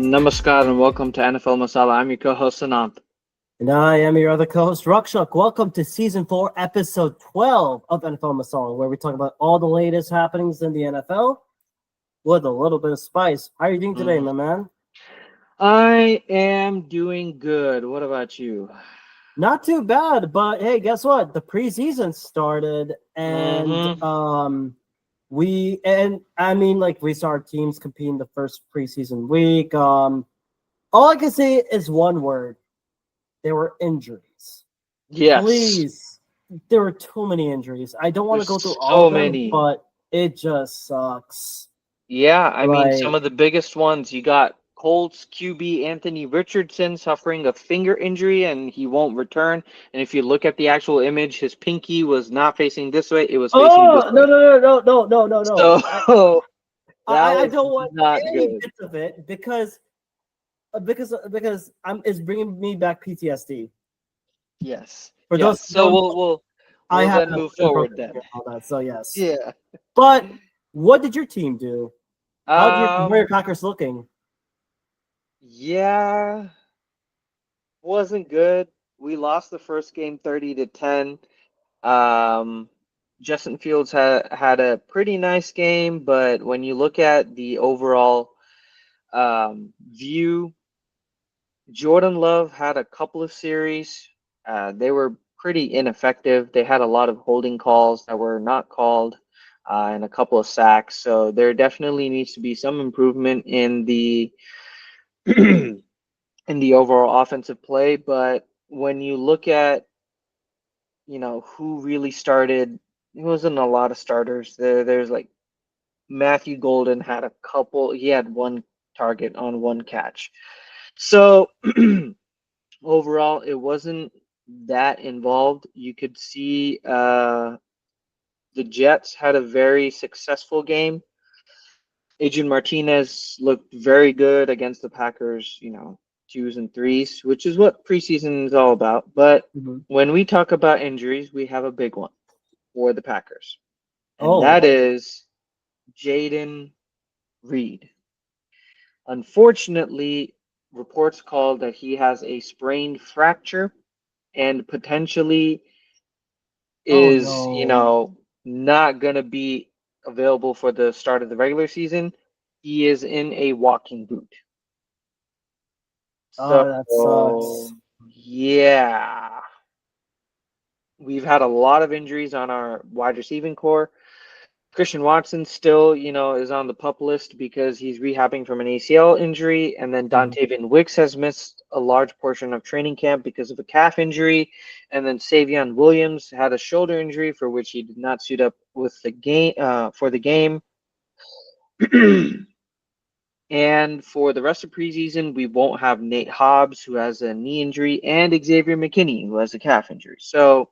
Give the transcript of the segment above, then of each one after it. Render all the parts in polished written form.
Namaskar and welcome to NFL Masala. I'm your co-host Anant. And I am your other co-host, Rakshak. Welcome to Season 4, Episode 12 of NFL Masala, where we talk about all the latest happenings in the NFL with a little bit of spice. How are you doing today, my man? I am doing good. What about you? Not too bad, but hey, guess what? The preseason started, and we saw our teams competing the first preseason week. All I can say is one word. There were injuries. Yes. Please, there were too many injuries. I don't want to go through There's all so of them, many. but it just sucks. Yeah, I mean, Like- some of the biggest ones. You got Colts QB Anthony Richardson suffering a finger injury and he won't return. And if you look at the actual image, his pinky was not facing this way; it was facing this way. No. So I don't want not any good. bits of it because it's bringing me back PTSD. Yes. For Yes. those, So we'll then move forward then. All that, so yes. Yeah. But what did your team do? How are your Packers looking? Yeah, wasn't good. We lost the first game 30-10. Justin Fields had a pretty nice game, but when you look at the overall view, Jordan Love had a couple of series. They were pretty ineffective. They had a lot of holding calls that were not called, and a couple of sacks. So there definitely needs to be some improvement in the in the overall offensive play. But when you look at, who really started, it wasn't a lot of starters. There's like Matthew Golden had a couple. He had one target on one catch. So overall, it wasn't that involved. You could see the Jets had a very successful game. Adrian Martinez looked very good against the Packers, twos and threes, which is what preseason is all about. But when we talk about injuries, we have a big one for the Packers. And that is Jaden Reed. Unfortunately, reports call that he has a sprained fracture and potentially is, not going to be available for the start of the regular season. He is in a walking boot. That sucks. Yeah. We've had a lot of injuries on our wide receiving core. Christian Watson still, is on the PUP list because he's rehabbing from an ACL injury. And then Dontavian Wicks has missed a large portion of training camp because of a calf injury. And then Savion Williams had a shoulder injury for which he did not suit up with the game for the game. And for the rest of preseason, we won't have Nate Hobbs, who has a knee injury, and Xavier McKinney, who has a calf injury. So,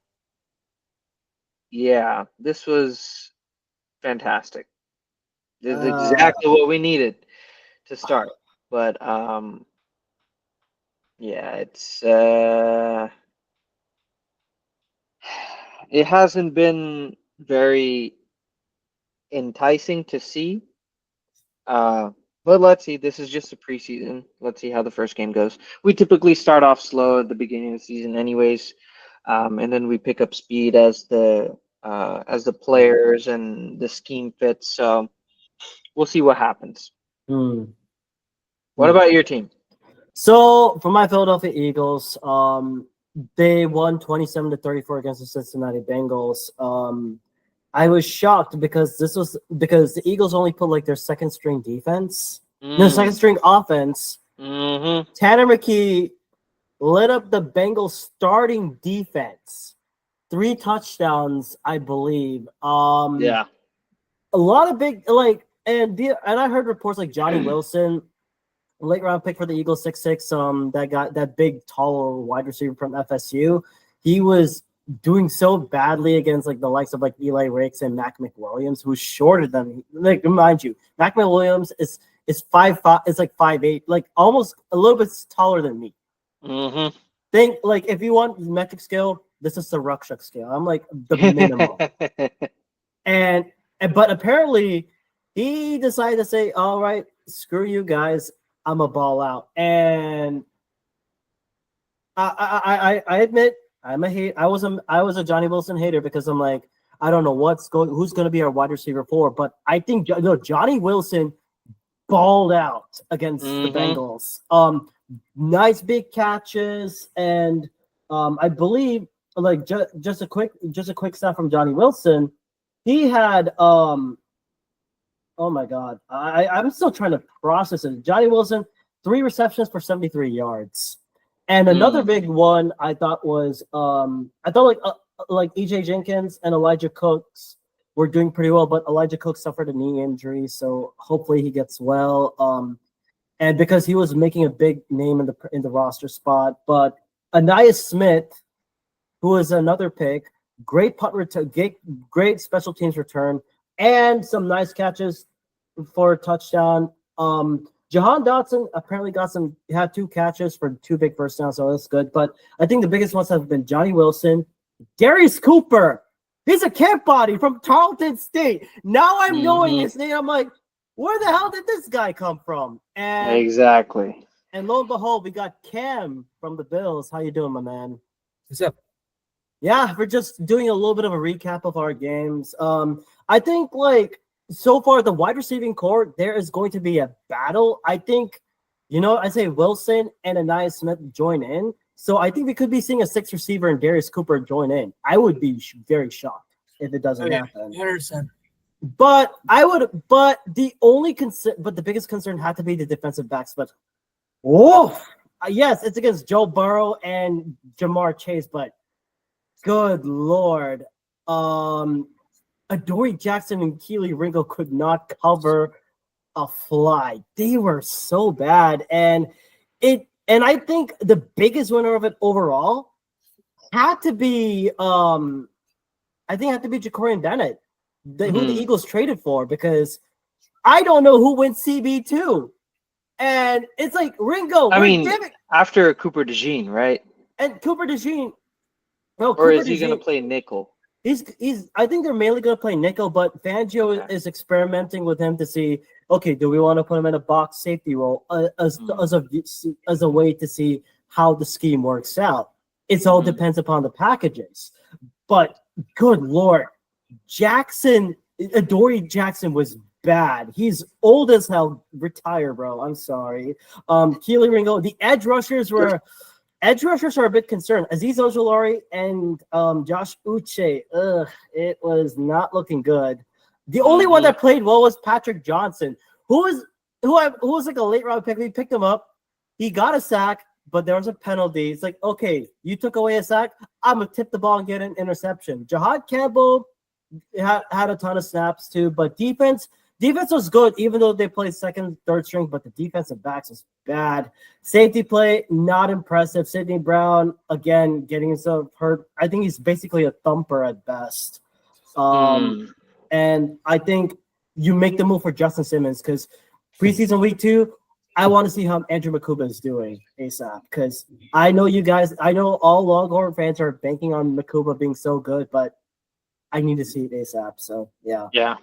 yeah, this was fantastic. This is exactly what we needed to start. But yeah, it hasn't been very enticing to see. But let's see. This is just a preseason. Let's see how the first game goes. We typically start off slow at the beginning of the season, anyways, and then we pick up speed as the players and the scheme fits. So we'll see what happens. What about your team? So for my Philadelphia Eagles, they won 27-34 against the Cincinnati Bengals. I was shocked because the Eagles only put like their second string defense, second string offense. Tanner McKee lit up the Bengals starting defense, 3 touchdowns, I believe. Yeah, a lot of big and I heard reports like Johnny Wilson, late round pick for the Eagles, 6'6", that big tall wide receiver from FSU. He was doing so badly against like the likes of like Eli Ricks and Mac McWilliams, who's shorter than like, remind you, Mac McWilliams is 5'5", it's like 5'8", like almost a little bit taller than me. Think like if you want metric scale, this is the Rakshak scale. I'm like the minimum. But apparently he decided to say, all right, screw you guys. I'm a ball out. And I admit I'm a hate. I was a Johnny Wilson hater because I'm like, I don't know who's going to be our wide receiver 4, but I think Johnny Wilson balled out against the Bengals. Nice big catches, and I believe like just a quick stat from Johnny Wilson. He had oh my god, I'm still trying to process it. Johnny Wilson, 3 receptions for 73 yards. And another big one I thought was like EJ Jenkins and Elijah Cooks were doing pretty well, but Elijah Cooks suffered a knee injury, so hopefully he gets well. And because he was making a big name in the roster spot, but Anais Smith, who is another pick, great punt return, great special teams return, and some nice catches for a touchdown. Jahan Dotson apparently had 2 catches for 2 big first downs, so that's good. But I think the biggest ones have been Johnny Wilson, Darius Cooper. He's a camp body from Tarleton State. Now I'm knowing his name. I'm like, where the hell did this guy come from? And exactly. And lo and behold, we got Cam from the Bills. How you doing, my man? What's up? Yeah, we're just doing a little bit of a recap of our games. I think like so far the wide receiving core, there is going to be a battle. I think, I say Wilson and Anais Smith join in. So I think we could be seeing a 6th receiver and Darius Cooper join in. I would be very shocked if it doesn't happen. 100%. But the biggest concern had to be the defensive backs. But yes, it's against Joe Burrow and Jamar Chase, but good Lord. Adoree Jackson and Keely Ringo could not cover a fly. They were so bad. And I think the biggest winner of it overall had to be Ja'Cory Bennett, who the Eagles traded for, because I don't know who went CB2. And it's like, Ringo. After Cooper DeJean, right? And Cooper DeJean. Or is he going to play nickel? I think they're mainly going to play nickel, but Fangio is experimenting with him to see, okay, do we want to put him in a box safety role as a way to see how the scheme works out? It all depends upon the packages. But good Lord, Adoree Jackson was bad. He's old as hell. Retire, bro. I'm sorry. Keely Ringo, the edge rushers are a bit concerned. Azeez Ojulari and Josh Uche, it was not looking good. The only one that played well was Patrick Johnson, who was like a late round pick. We picked him up. He got a sack, but there was a penalty. It's like, okay, you took away a sack. I'm going to tip the ball and get an interception. Jahad Campbell had a ton of snaps too, but defense was good, even though they played second, third string, but the defensive backs was bad. Safety play, not impressive. Sidney Brown, again, getting himself hurt. I think he's basically a thumper at best. And I think you make the move for Justin Simmons because preseason week 2, I want to see how Andrew Makuba is doing ASAP, because I know all Longhorn fans are banking on Makuba being so good, but I need to see it ASAP. So, yeah. Yeah.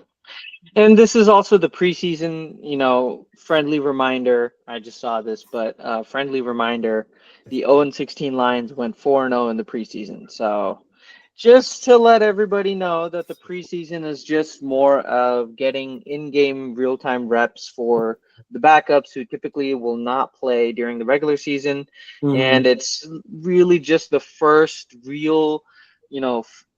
And this is also the preseason, friendly reminder. I just saw this, but friendly reminder. The 0-16 Lions went 4-0 in the preseason. So just to let everybody know that the preseason is just more of getting in-game real-time reps for the backups who typically will not play during the regular season. And it's really just the first real,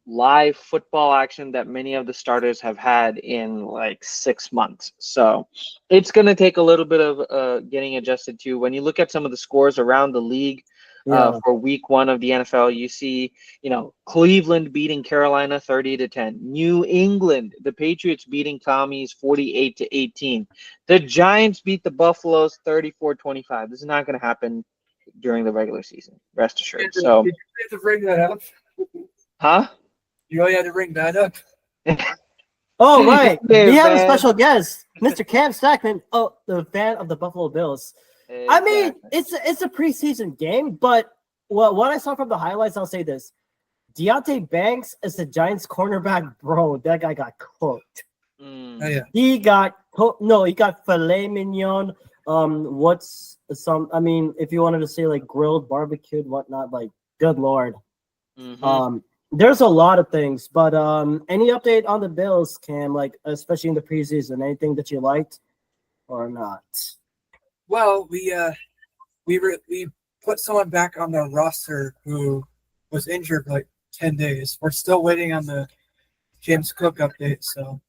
live football action that many of the starters have had in like 6 months. So it's going to take a little bit of getting adjusted to. When you look at some of the scores around the league for week 1 of the NFL, you see, Cleveland beating Carolina 30-10. New England, the Patriots beating Commies 48-18. The Giants beat the Buffaloes 34-25. This is not going to happen during the regular season. Rest assured. So, did you have to bring that up? Huh? You really had to bring that up. Oh, right. We have a special guest, Mr. Cam Stackman, the fan of the Buffalo Bills. Exactly. I mean, it's a preseason game, but what I saw from the highlights, I'll say this. Deonte Banks is the Giants cornerback. Bro, that guy got cooked. Oh, yeah. He got filet mignon. What's some? I mean, if you wanted to say like grilled, barbecued, whatnot, like good lord. There's a lot of things, but any update on the Bills, Cam? Like especially in the preseason, anything that you liked or not? Well, we put someone back on the roster who was injured for like 10 days. We're still waiting on the James Cook update. So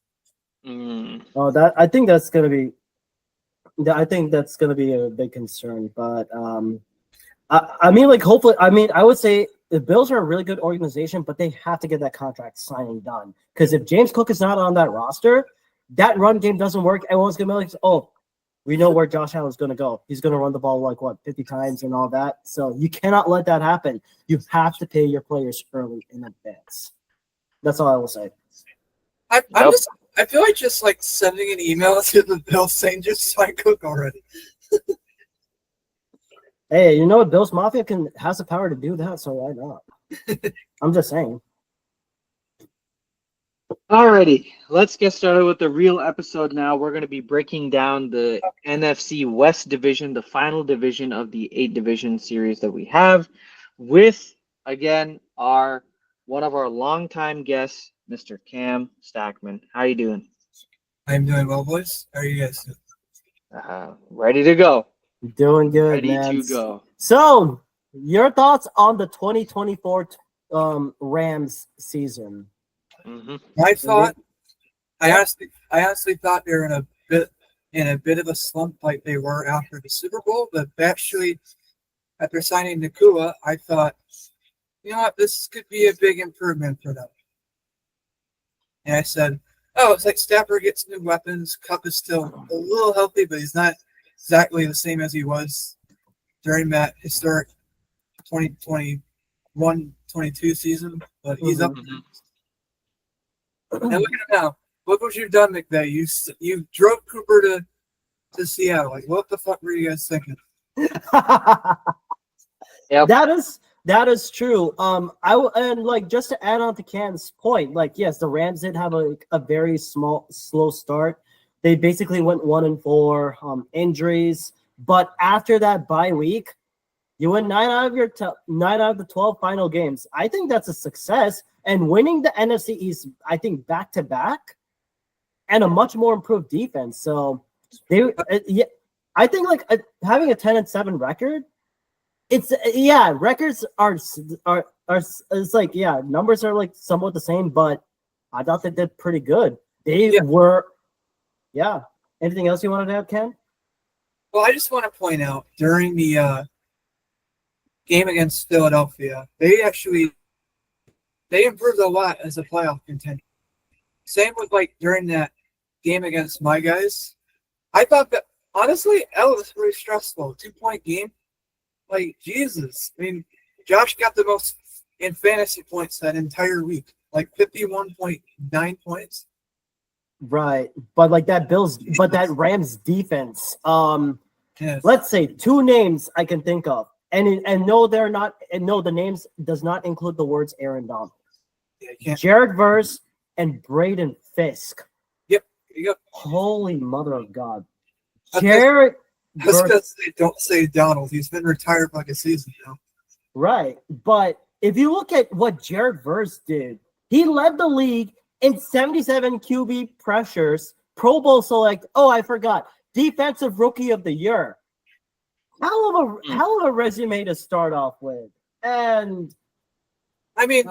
Oh, that I think that's gonna be. I think that's gonna be a big concern, but I mean, like hopefully, I mean, I would say the Bills are a really good organization, but they have to get that contract signing done because if James Cook is not on that roster, that run game doesn't work. Everyone's gonna be like, oh, we know where Josh Allen's gonna go. He's gonna run the ball like what 50 times and all that. So you cannot let that happen. You have to pay your players early in advance. That's all I will say. I feel like just like sending an email to the Bills saying just sign Cook already. Hey, you know what? Bills Mafia has the power to do that, so why not? I'm just saying. Alrighty, let's get started with the real episode now. We're going to be breaking down the NFC West division, the final division of the 8-division series that we have, with again one of our longtime guests, Mr. Cam Stackman. How you doing? I'm doing well, boys. How are you guys doing? Ready to go. Doing good, Ready man. to go. So, your thoughts on the 2024 Rams season? I thought, I honestly thought they were in a bit of a slump like they were after the Super Bowl, but actually, after signing Nakua, I thought, you know what, this could be a big improvement for them. And I said, oh, it's like Stafford gets new weapons. Cup is still a little healthy, but he's not exactly the same as he was during that historic 2021-22 season. But he's up. And look at him now. Look what you've done, McVay. You drove Cooper to Seattle. Like, what the fuck were you guys thinking? Yep. That is true. And like just to add on to Cam's point, like yes, the Rams did have a very slow start. They basically went 1-4, injuries. But after that bye week, you win 9 out of the 12 final games. I think that's a success. And winning the NFC East, I think back to back, and a much more improved defense. So I think like having a 10-7 record. Records are it's like numbers are like somewhat the same, but I thought they did pretty good. They were. Yeah. Anything else you wanted to add, Ken? Well, I just want to point out during the game against Philadelphia, they improved a lot as a playoff contender. Same with like during that game against my guys. I thought that honestly, that was really stressful. 2-point game. Like Jesus. I mean, Josh got the most in fantasy points that entire week. Like 51.9 points. Right, but like that Rams defense. Yes. Let's say 2 names I can think of, and no, they're not. And no, the names does not include the words Aaron Donald, Jared Verse, and Braden Fisk. Yep. There you go. Holy mother of God, Jared. Verse. Because they don't say Donald. He's been retired for like a season now. Right, but if you look at what Jared Verse did, he led the league in 77 QB pressures, Pro Bowl select. Oh, I forgot. Defensive Rookie of the Year. Hell of a resume to start off with. And I mean,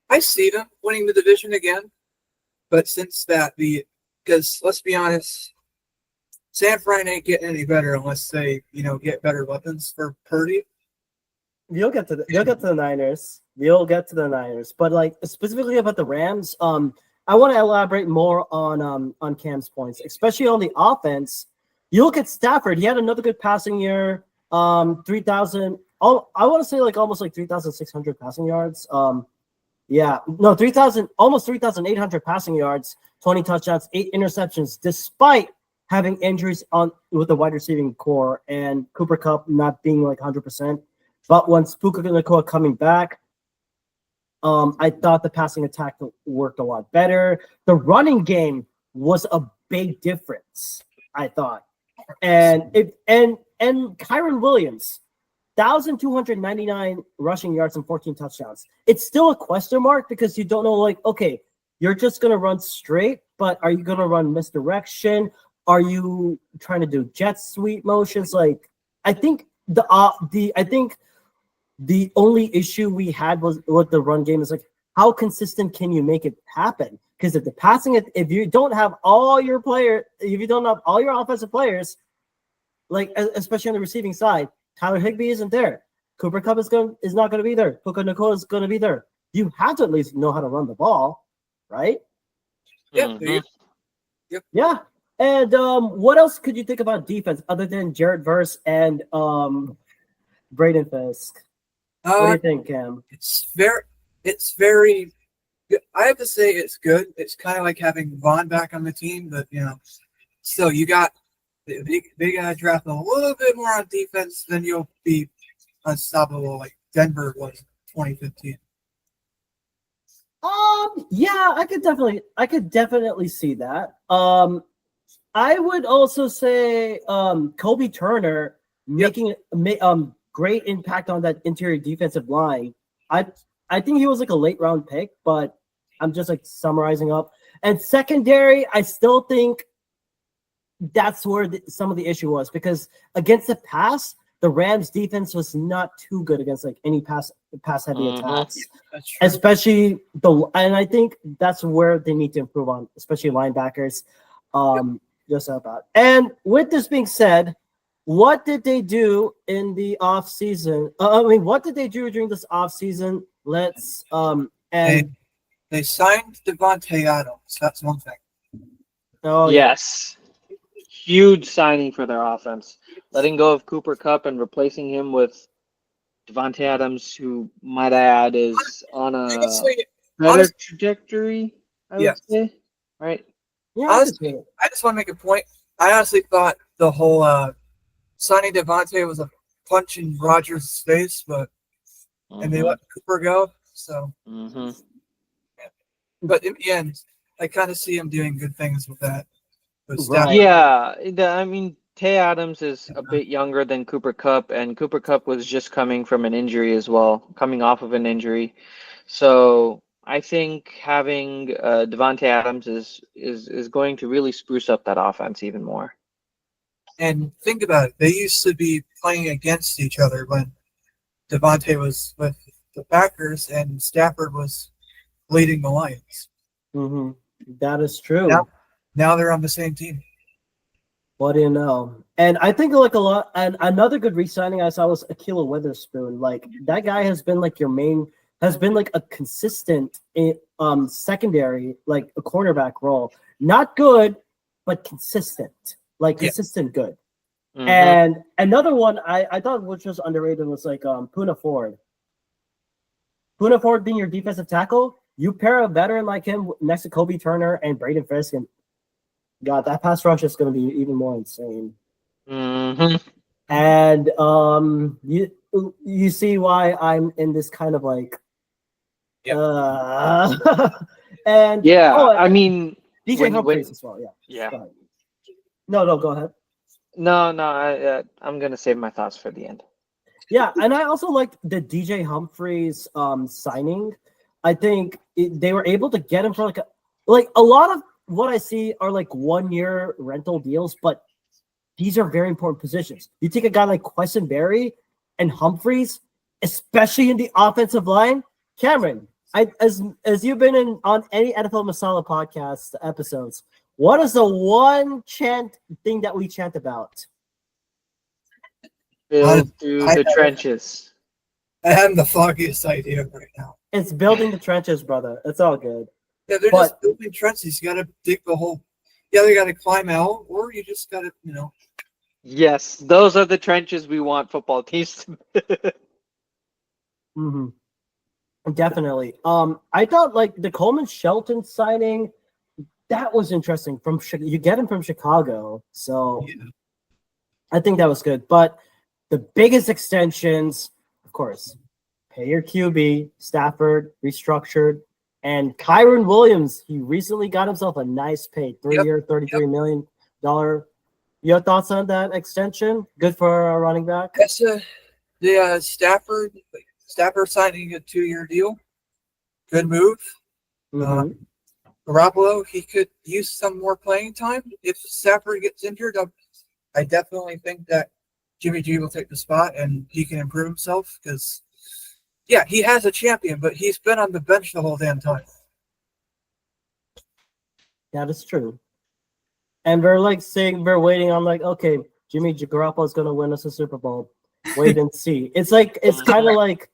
I see them winning the division again, but since that because let's be honest, San Fran ain't getting any better unless they get better weapons for Purdy. You'll get to the Niners. We'll get to the Niners, but like specifically about the Rams, I want to elaborate more on Cam's points, especially on the offense. You look at Stafford; he had another good passing year, 3,000. Oh, I want to say like almost like 3,600 passing yards. 3,000, almost 3,800 passing yards, 20 touchdowns, 8 interceptions, despite having injuries with the wide receiving core and Cooper Kupp not being like 100%. But once Puka Nacua coming back, I thought the passing attack worked a lot better. The running game was a big difference, I thought. And Kyron Williams, 1,299 rushing yards and 14 touchdowns. It's still a question mark because you don't know, like, okay, you're just going to run straight, but are you going to run misdirection? Are you trying to do jet sweep motions? Like, I think the only issue we had was with the run game is like, how consistent can you make it happen? Because if the passing, if you don't have all your offensive players, like especially on the receiving side, Tyler Higbee isn't there. Cooper Kupp is not going to be there. Puka Nacua is going to be there. You have to at least know how to run the ball, right? Yep. Yep. Yeah. And what else could you think about defense other than Jared Verse and Braden Fisk? What do you think, Cam? It's very good. I have to say it's good. It's kind of like having Vaughn back on the team, but still you got they gotta draft a little bit more on defense, then you'll be unstoppable like Denver was 2015. Yeah, I could definitely see that. I would also say Kobe Turner making great impact on that interior defensive line. I think he was like a late round pick, but I'm just like summarizing up. And secondary, I still think that's where some of the issue was, because against the pass, the Rams defense was not too good against like any pass heavy attacks, especially and I think that's where they need to improve on, especially linebackers. Just about. And with this being said, what did they do in the off season? What did they do during this off season? Let's they signed Devontae Adams. That's one thing. Oh yes. Huge signing for their offense. Letting go of Cooper Kupp and replacing him with Devontae Adams, who, might I add, is on a better trajectory, I would say. Right? Yeah, honestly, I just want to make a point. I honestly thought the whole signing Devontae was a punch in Rodgers' face, but and they let Cooper go. So, but in the end, I kind of see him doing good things with that. Right. Yeah, I mean, Tay Adams is a bit younger than Cooper Kupp, and Cooper Kupp was just coming from an injury as well, coming off of an injury. So I think having Devontae Adams is going to really spruce up that offense even more. And think about it. They used to be playing against each other when Devontae was with the Packers and Stafford was leading the Lions. That is true. Now they're on the same team. What do you know? And I think like a lot. And another good re-signing I saw was Ahkello Witherspoon. Like that guy has been like a consistent secondary, like a cornerback role. Not good, but consistent. Like consistent good. And another one I thought which was underrated was like Poona Ford. Poona Ford being your defensive tackle, you pair a veteran like him next to Kobe Turner and Braden Fisk, and God, that pass rush is going to be even more insane. And you see why I'm in this kind of like and I mean DJ Humphries as well. Yeah. No, go ahead. No, I'm gonna save my thoughts for the end. Yeah, and I also liked the DJ Humphries signing. I think they were able to get him for like a lot of what I see are like 1 year rental deals, but these are very important positions. You take a guy like Quessenberry and Humphries, especially in the offensive line. Cameron, as you've been on any NFL Masala podcast episodes, what is the one thing that we chant about? Build through the trenches. I have the foggiest idea right now. It's building the trenches, brother. It's all good. Yeah, they're just building trenches. You got to dig the hole. You either got to climb out, or you just got to, Yes, those are the trenches we want football teams to. Definitely. I thought like the Coleman Shelton signing, that was interesting. You get him from Chicago, so I think that was good. But the biggest extensions, of course, pay your QB, Stafford, restructured, and Kyron Williams. He recently got himself a nice pay, 3-year, $33 million Your thoughts on that extension? Good for a running back. That's the Stafford signing a 2-year deal. Good move. Mhm. Garoppolo, he could use some more playing time. If Stafford gets injured, I definitely think that Jimmy G will take the spot and he can improve himself because, yeah, he has a champion, but he's been on the bench the whole damn time. That is true. And we're like saying we're waiting on like, okay, Jimmy Garoppolo is gonna win us a Super Bowl. Wait and see. It's like it's kind of like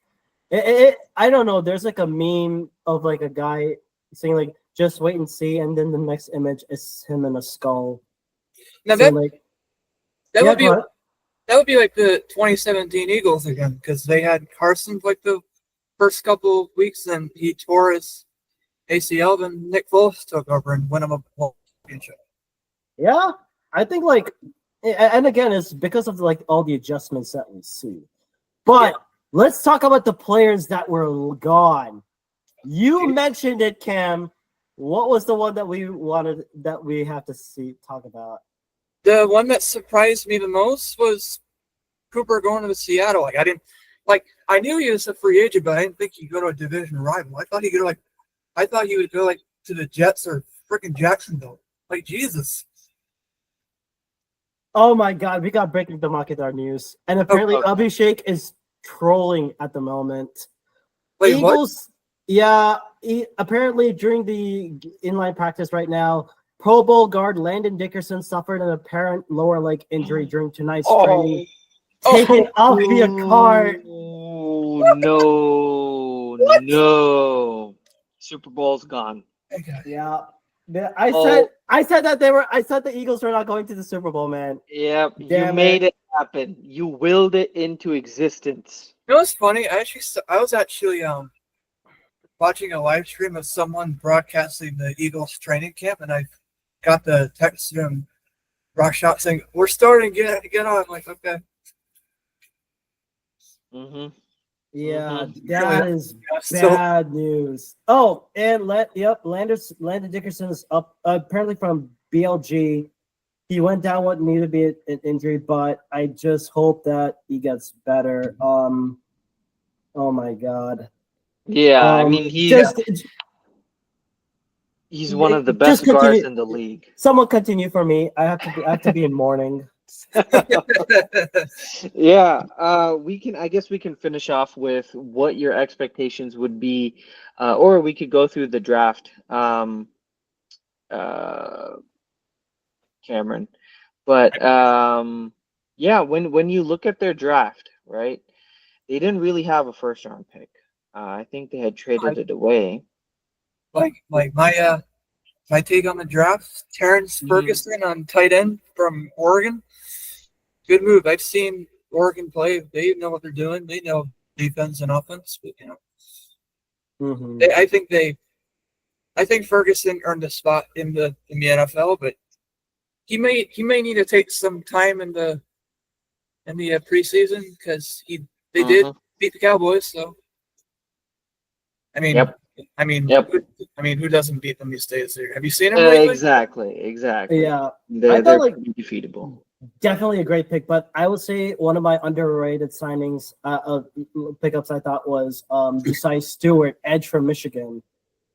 I don't know. There's like a meme of like a guy saying like just wait and see, and then the next image is him in a skull. Now So, like that yeah, would be go ahead. that would be like the 2017 Eagles again because they had Carson like the first couple of weeks, and he tore his ACL. Then Nick Foles took over and won him a championship. Yeah, I think like, and again, it's because of like all the adjustments that we see. But let's talk about the players that were gone. You mentioned it, Cam. What was the one that we wanted that we have to talk about? The one that surprised me the most was Cooper going to Seattle. I knew he was a free agent, but I didn't think he'd go to a division rival. I thought he would go like to the Jets or freaking Jacksonville. Like Jesus. Oh my God, we got breaking the market our news, and apparently Okay. Abhishek is trolling at the moment. Wait, what? Eagles, yeah. Apparently during the inline practice right now, Pro Bowl guard Landon Dickerson suffered an apparent lower leg injury during tonight's training. Taken off the cart. Oh no, no! Super Bowl's gone. Okay. Yeah. Oh. I said the Eagles were not going to the Super Bowl, man. Yep, you Damn made it happen. You willed it into existence. You know what's funny? I was actually watching a live stream of someone broadcasting the Eagles training camp, and I got the text from Rock Shot saying, "We're starting. Get on." I'm like, okay. Mm-hmm. Yeah, Mhm. that is So bad news. Oh, and Landon Dickerson is up apparently from BLG. He went down what needed to be an injury, but I just hope that he gets better. Oh my God. Yeah, I mean Just he's one of the just best guards continue. in the league. Someone continue for me. I have to be in mourning. Yeah, I guess we can finish off with what your expectations would be, or we could go through the draft, Cameron. But yeah, when you look at their draft, right, they didn't really have a first round pick. I think they had traded it away. like my take on the draft, Terrence Ferguson on tight end from Oregon. Good move. I've seen Oregon play. They know what they're doing. They know defense and offense. But, Mhm. I think Ferguson earned a spot in the NFL, but he may need to take some time in the preseason because they did beat the Cowboys. So I mean, Yep. Who doesn't beat them these days? Have you seen them lately? Exactly. Yeah, They're like undefeatable. definitely a great pick, but I would say one of my underrated signings pickups I thought was Josiah Stewart, edge from Michigan.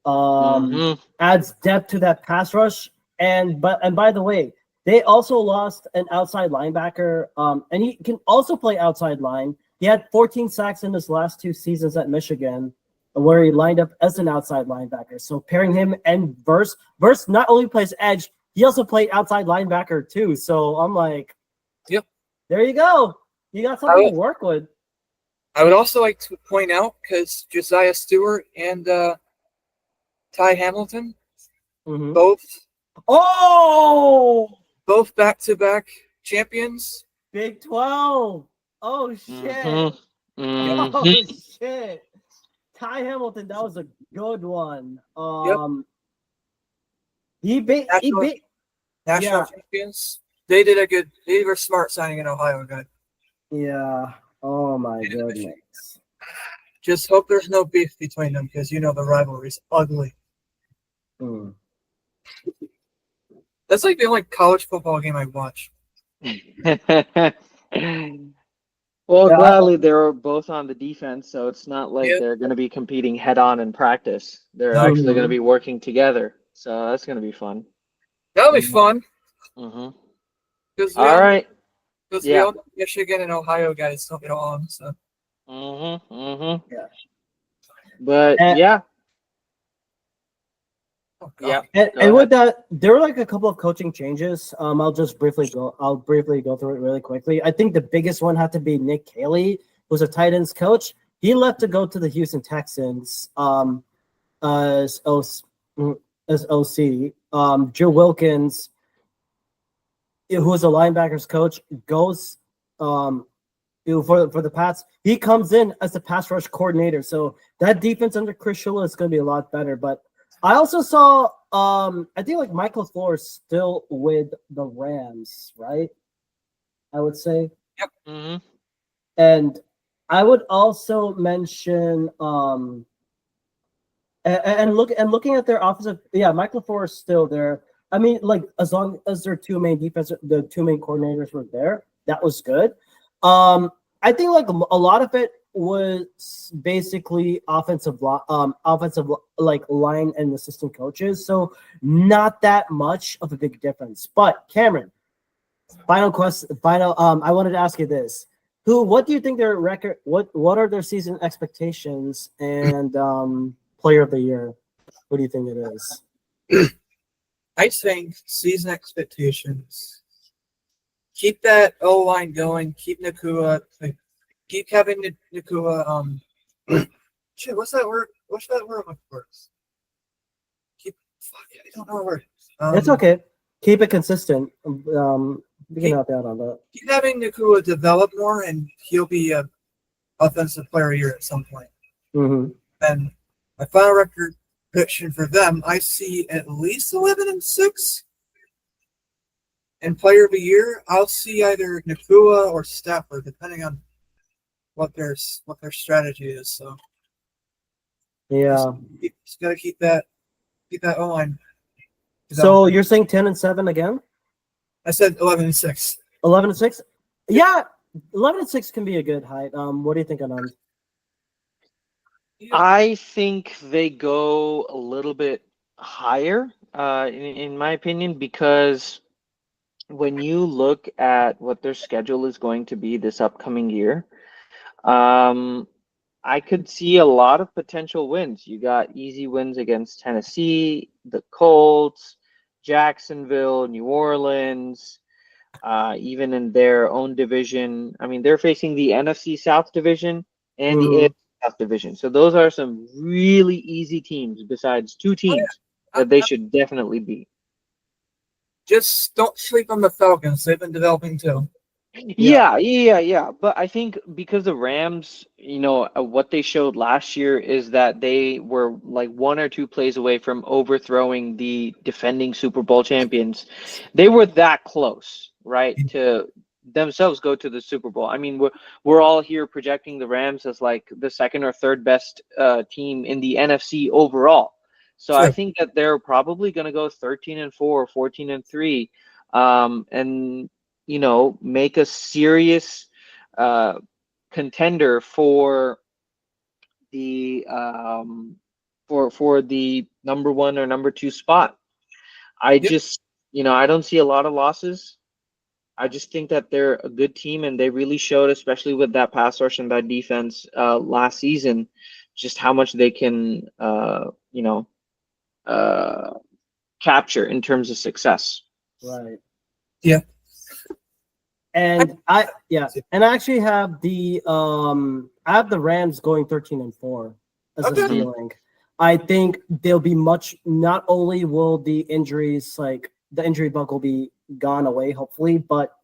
Adds depth to that pass rush, and by the way, they also lost an outside linebacker, and he can also play outside line. He had 14 sacks in his last 2 seasons at Michigan, where he lined up as an outside linebacker. So pairing him and Verse not only plays edge, he also played outside linebacker too. So I'm like, yep, there you go. You got something to work with. I would also like to point out because Josiah Stewart and Ty Hamilton, both back-to-back champions. Big 12. Oh shit. Oh shit. Ty Hamilton, that was a good one. National champions. They were smart signing an Ohio guy. Yeah. Oh my goodness. Just hope there's no beef between them because the rivalry's ugly. That's like the only college football game I watch. Well, Yeah, gladly they're both on the defense, so it's not like Yeah. they're going to be competing head on in practice. They're No. actually going to Mhm. be working together, so that's going to be fun. That'll be fun Hmm. because All right. we Yeah. all Michigan and Ohio guys don't get along. So Hmm. Hmm. Yeah. But And, yeah, oh yeah. god, and, Go and with ahead. that, there were like a couple of coaching changes. I'll briefly go through it really quickly. I think the biggest one had to be Nick Caley, who's a tight ends coach. He left to go to the Houston Texans. As as OC. Joe Wilkins, who was a linebackers coach, goes for the Pats. He comes in as the pass rush coordinator. So that defense under Chris Shula is going to be a lot better. But I also saw I think like Michael Floor is still with the Rams, right? I would say. Hmm. And I would also mention looking at their offensive, yeah, Michael LaFleur is still there. I mean, like as long as their the two main coordinators were there, that was good. I think like a lot of it was basically like line and assistant coaches, so not that much of a big difference. But Cameron, final question, I wanted to ask you this: what do you think their record? What are their season expectations and player of the year? What do you think it is? I think season expectations. Keep that O line going. Keep Nakua. Keep having Nakua. Shit, what's that word? What's that word I'm looking for? Keep. Fuck, I don't know the word. It's okay. Keep it consistent. We can Keep- help you out on that. Keep having Nakua develop more, and he'll be a offensive player of the year at some point. Mm-hmm. And my final record prediction for them, I see at least 11-6. And player of the year, I'll see either Nakua or Stafford, depending on what their strategy is. So Yeah. just gotta keep that O line. So you're saying 10-7 again? I said 11-6. 11-6? Yeah, 11-6 can be a good height. What do you think, Anand? I think they go a little bit higher, in my opinion, because when you look at what their schedule is going to be this upcoming year, I could see a lot of potential wins. You got easy wins against Tennessee, the Colts, Jacksonville, New Orleans, even in their own division. I mean, they're facing the NFC South division and the AFC South division. So those are some really easy teams besides two teams that they should definitely beat. Just don't sleep on the Falcons. They've been developing too. Yeah. But I think because the Rams, what they showed last year is that they were like one or two plays away from overthrowing the defending Super Bowl champions. They were that close, right, to themselves go to the Super Bowl. I mean, we're all here projecting the Rams as like the second or third best team in the NFC overall. So I Sure. think that they're probably going to go 13-4 or 14-3. And make a serious contender for the for the number one or number two spot. I Yep. just, I don't see a lot of losses. I just think that they're a good team, and they really showed, especially with that pass rush and that defense last season, just how much they can, capture in terms of success. Right. Yeah. And I actually have the Rams going 13-4 as Okay. a ceiling. I think they'll be not only will the injuries, like the injury bug will be gone away, hopefully, but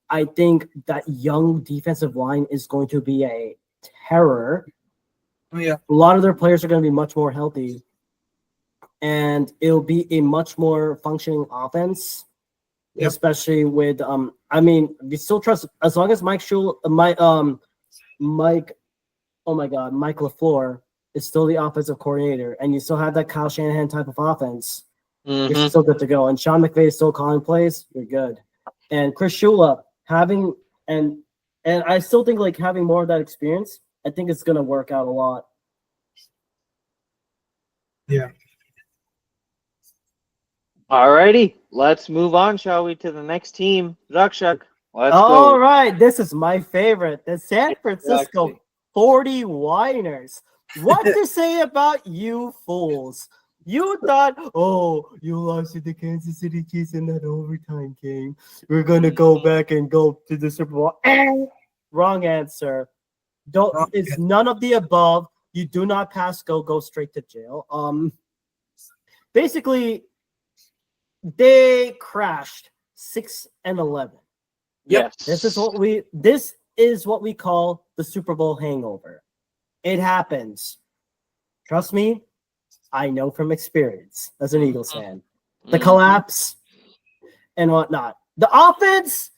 I think that young defensive line is going to be a terror. Oh, yeah. A lot of their players are going to be much more healthy, and it'll be a much more functioning offense. Yep. Especially with I mean, we still trust as long as Mike LaFleur is still the offensive coordinator, and you still have that Kyle Shanahan type of offense. You're still good to go. And Sean McVay is still calling plays. You're good. And Chris Shula, having and I still think like having more of that experience, I think it's gonna work out a lot. Yeah. Alrighty, let's move on, shall we, to the next team. Rakshak, let's All go. right, this is my favorite, the San Francisco Exactly. 49ers. What to say about you fools? You thought, oh, you lost to the Kansas City Chiefs in that overtime game. We're gonna go back and go to the Super Bowl. Wrong answer. Don't. Wrong It's answer. none of the above. You do not pass go. Go straight to jail. Basically, they crashed 6-11. Yep. Yes. This is what we call the Super Bowl hangover. It happens. Trust me, I know from experience as an Eagles fan. The collapse and whatnot. The offense,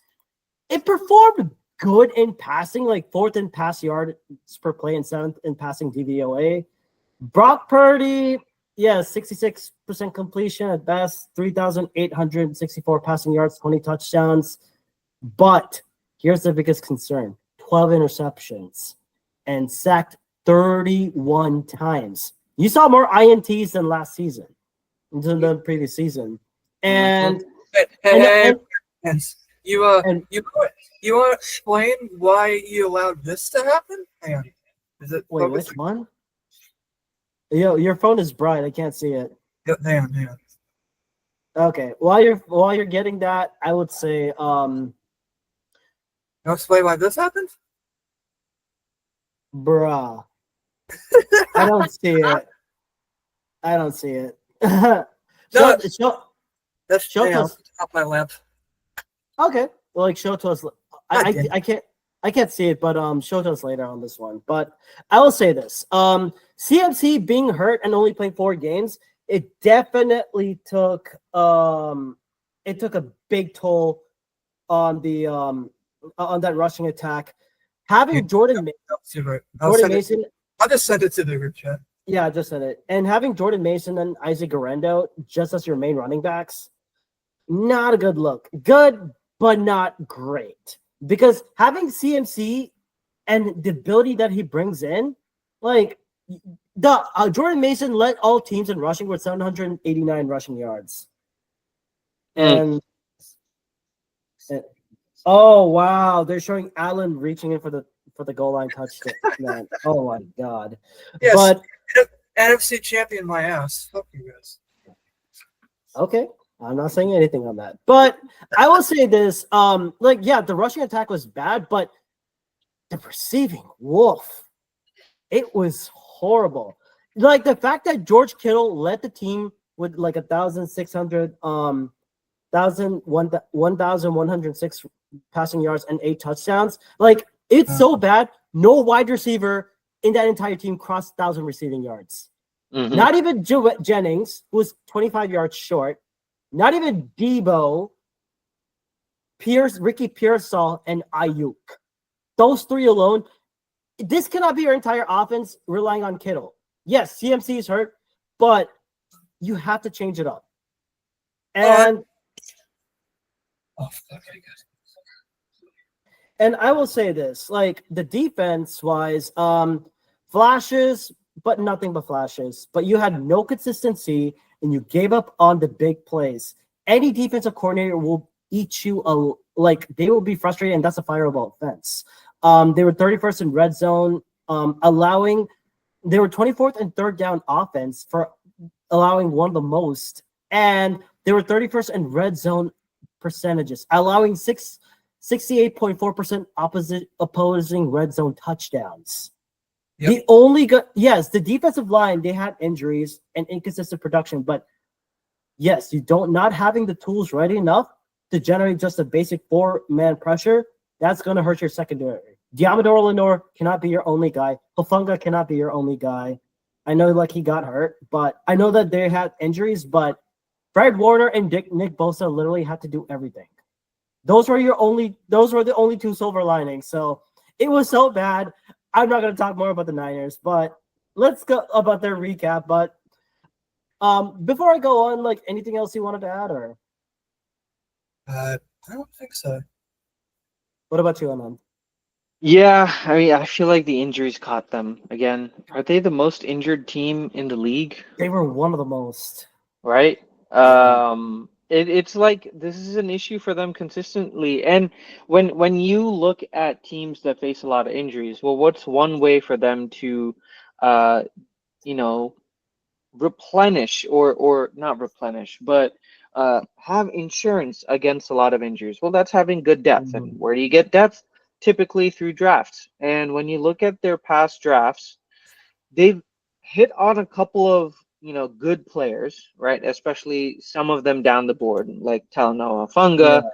it performed good in passing, like 4th in pass yards per play and 7th in passing DVOA. Brock Purdy, 66% completion at best, 3,864 passing yards, 20 touchdowns. But here's the biggest concern: 12 interceptions and sacked 31 times. You saw more INTs than last season, than the previous season. And And you and- you want to explain why you allowed this to happen? Hang on. Is it wait, which one? Yo, your phone is bright. I can't see it. Hang on. Okay. While you're getting that, I would say You want to explain why this happened? bruh. I don't see it. I don't see it. Show That's to us. off my lamp. Okay. Well, like show it to us. Okay. I can't see it, but show it to us later on this one. But I will say this. CMC being hurt and only playing 4 games, it definitely took a big toll on the on that rushing attack. Having Jordan Mason, I'll just send it to the group chat. yeah, I just said it. And having Jordan Mason and Isaac Garendo just as your main running backs, not a good look. Good, but not great. Because having CMC and the ability that he brings in, like the Jordan Mason led all teams in rushing with 789 rushing yards. And oh wow, they're showing Allen reaching in for the goal line touchdown. Oh my god. Yes, But NFC champion my ass. Fuck you guys. okay, I'm not saying anything on that. But I will say this: the rushing attack was bad, but the receiving, woof, it was horrible. Like the fact that George Kittle led the team with like 1,106 passing yards and 8 touchdowns. Like it's so bad. No wide receiver in that entire team crossed 1,000 receiving yards. Mhm. Not even Jennings, who was 25 yards short. Not even Debo, Ricky Pearsall, and Ayuk. Those 3 alone. This cannot be your entire offense relying on Kittle. Yes, CMC is hurt, but you have to change it up. And and I will say this, like the defense wise, flashes, but nothing but flashes. But you had no consistency and you gave up on the big plays. Any defensive coordinator will eat you they will be frustrated, and that's a fireable offense. They were 31st in red zone, they were 24th in third down offense for allowing one of the most, and they were 31st in red zone percentages, allowing 68.4% opposing red zone touchdowns. Yep. The defensive line, they had injuries and inconsistent production, but yes, you not having the tools ready enough to generate just a basic 4-man pressure, that's going to hurt your secondary. Diamador Lenore cannot be your only guy. Hufanga cannot be your only guy. I know he got hurt, but I know that they had injuries, but Fred Warner and Nick Bosa literally had to do everything. Those were the only 2 silver linings. So it was so bad. I'm not going to talk more about the Niners, but let's go about their recap. But before I go on, anything else you wanted to add, or? I don't think so. What about you, Anand? Yeah, I mean, I feel like the injuries caught them again. Are they the most injured team in the league? They were one of the most. Right? Yeah. It's like this is an issue for them consistently. And when you look at teams that face a lot of injuries, well, what's one way for them to, uh, you know, replenish or not replenish, but have insurance against a lot of injuries? Well, that's having good depth. And Mhm. where do you get depth? Typically through drafts. And when you look at their past drafts, they've hit on a couple of good players, right? Especially some of them down the board, like Talanoa Yeah. Funga,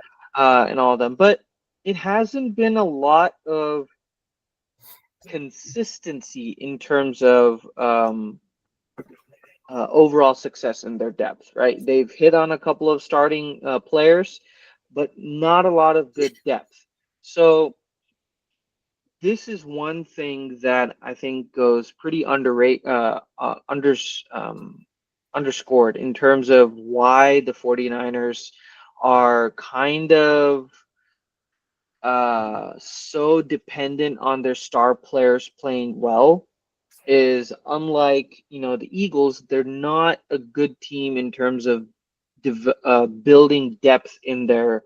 and all of them. But it hasn't been a lot of consistency in terms of overall success in their depth, right? They've hit on a couple of starting players, but not a lot of good depth. So this is one thing that I think goes pretty underscored in terms of why the 49ers are kind of so dependent on their star players playing well. Is unlike the Eagles, they're not a good team in terms of building depth in their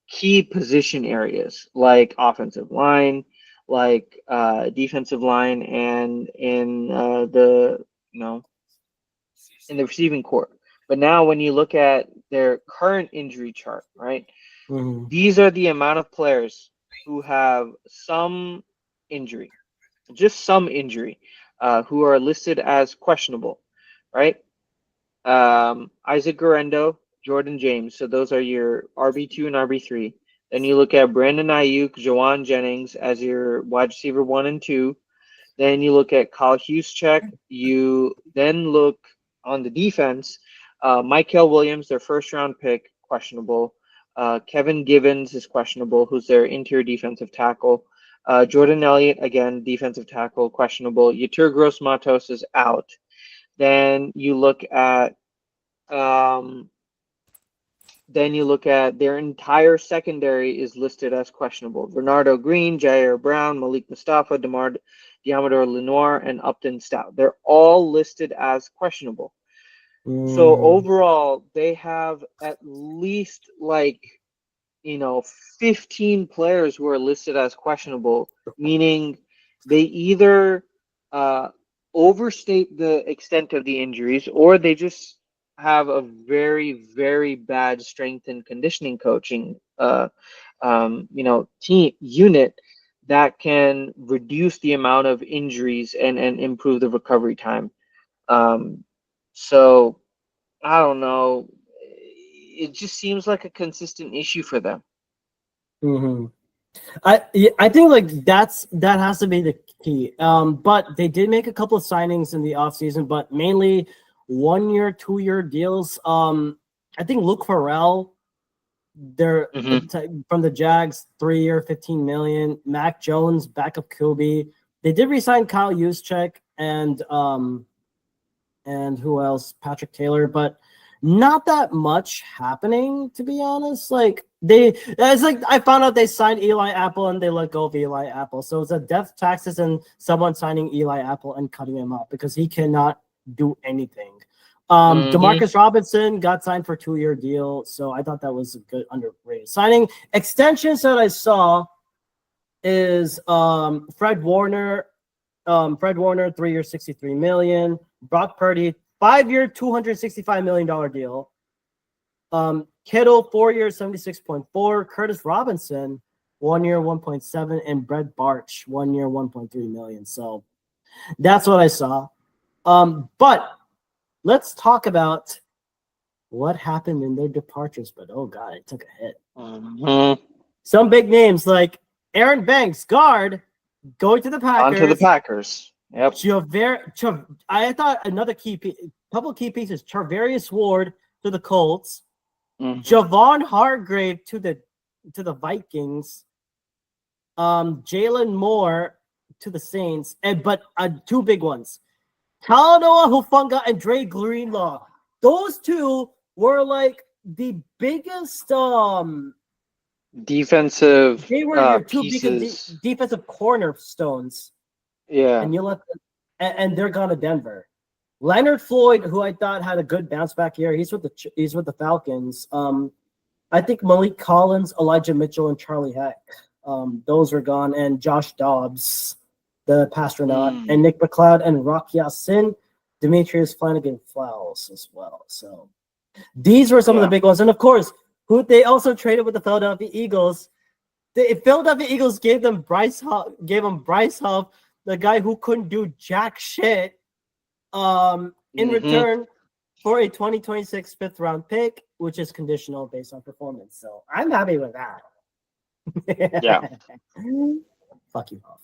key position areas like offensive line, like defensive line, and in the in the receiving court. But now, when you look at their current injury chart, right, Mhm. these are the amount of players who have some injury, just some injury, who are listed as questionable, right? Isaac Guerrero, Jordan James. So those are your RB2 and RB3. Then you look at Brandon Ayuk, Jawan Jennings as your wide receiver 1 and 2. Then you look at Kyle Juszczyk. You then look on the defense. Michael Williams, their first round pick, questionable. Kevin Givens is questionable, who's their interior defensive tackle. Jordan Elliott, again, defensive tackle, questionable. Yetur Gross Matos is out. Then you look at um, their entire secondary is listed as questionable. Bernardo Green, Jair Brown, Malik Mustafa, Diamador Lenoir, and Upton Stout. They're all listed as questionable. So Mhm. overall, they have at least 15 players who are listed as questionable, meaning they either uh, overstate the extent of the injuries or they just have a very, very bad strength and conditioning coaching, team unit that can reduce the amount of injuries and improve the recovery time. Um, so I don't know. It just seems like a consistent issue for them. Mhm. I think like that has to be the key. But they did make a couple of signings in the offseason, but mainly 1 year, 2 year deals. I think Luke Farrell, they're Hmm. from the Jags, 3 year, 15 million. Mac Jones, backup QB. They did resign Kyle Juszczyk and who else? Patrick Taylor, but not that much happening, to be honest. It's like I found out they signed Eli Apple and they let go of Eli Apple. So it's a death taxes and someone signing Eli Apple and cutting him up because he cannot do anything. Hmm. Demarcus Robinson got signed for a 2 year deal. So I thought that was a good underrated signing. Extensions that I saw is Fred Warner. Fred Warner, 3 year, 63 million. Brock Purdy, 5 year, $265 million deal. Kittle, 4 year, 76.4. Curtis Robinson, 1 year, 1.7, and Brett Barch, 1 year, 1.3 million. So that's what I saw. But let's talk about what happened in their departures. But oh god, it took a hit. Hmm. Some big names like Aaron Banks, guard, going to the On to the Packers. Packers. Yep. I thought another couple key pieces. Charvarius Ward to the Colts, Hmm. Javon Hargrave to the Vikings, Jalen Moore to the Saints, but two big ones: Talanoa Hufanga and Dre Greenlaw. Those two were like the biggest defensive They were your two pieces. defensive cornerstones, Yeah. and you let them, and they're gone to Denver. Leonard Floyd, who I thought had a good bounce back year, he's with the Falcons. I think Malik Collins, Elijah Mitchell, and Charlie Heck, those were gone, and Josh Dobbs, the astronaut, and Nick McLeod and Rock Ya-Sin, Demetrius Flanagan-Flowers as well. So these were some of the big ones, and of course, who they also traded with the Philadelphia Eagles. The Philadelphia Eagles gave them Bryce Huff, the guy who couldn't do jack shit. In return for a 2026 fifth round pick, which is conditional based on performance. So I'm happy with that. Yeah. Fuck you, Huff.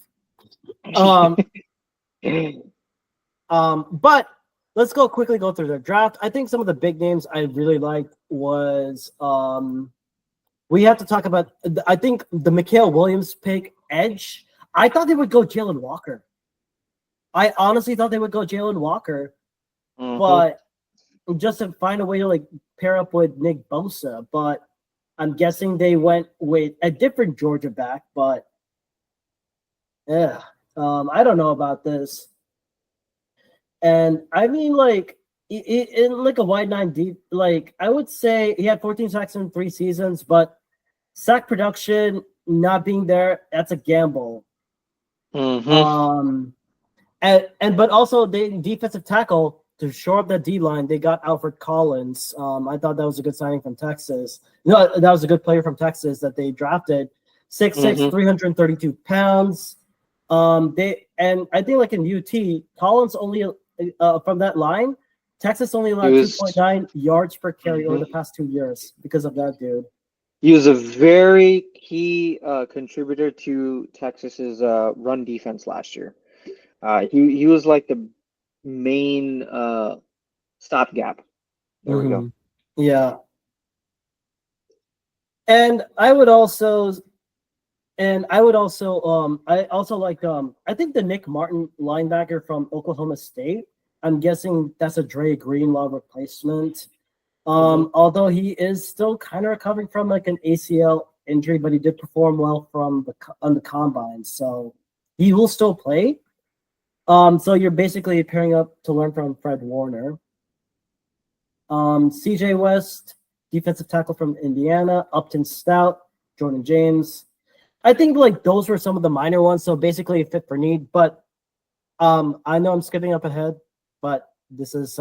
But let's quickly go through the draft. I think some of the big names I really liked was we have to talk about. I think the Mikael Williams pick, edge. I thought they would go Jalen Walker. I honestly thought they would go Jalen Walker, but just to find a way to like pair up with Nick Bosa. But I'm guessing they went with a different Georgia back. But yeah, I don't know about this. And I mean, like in like a wide nine deep, like I would say he had 14 sacks in 3 seasons, but sack production not being there, that's a gamble. And but also the defensive tackle to shore up that D line, they got Alfred Collins. I thought that was a good signing from Texas. No, that was a good player from Texas that they drafted. 6'6", 332 pounds. I think like in UT, Collins only from that line, Texas only allowed 2.9 yards per carry over the past 2 years because of that dude. He was a very key contributor to Texas's run defense last year. He was like the main stopgap. There we go. Yeah. And I also like I think the Nick Martin linebacker from Oklahoma State. I'm guessing that's a Dre Greenlaw replacement. Although he is still kind of recovering from like an ACL injury, but he did perform well on the combine, so he will still play. So you're basically pairing up to learn from Fred Warner. CJ West, defensive tackle from Indiana, Upton Stout, Jordan James. I think like those were some of the minor ones, so basically a fit for need. But I know I'm skipping up ahead, but this is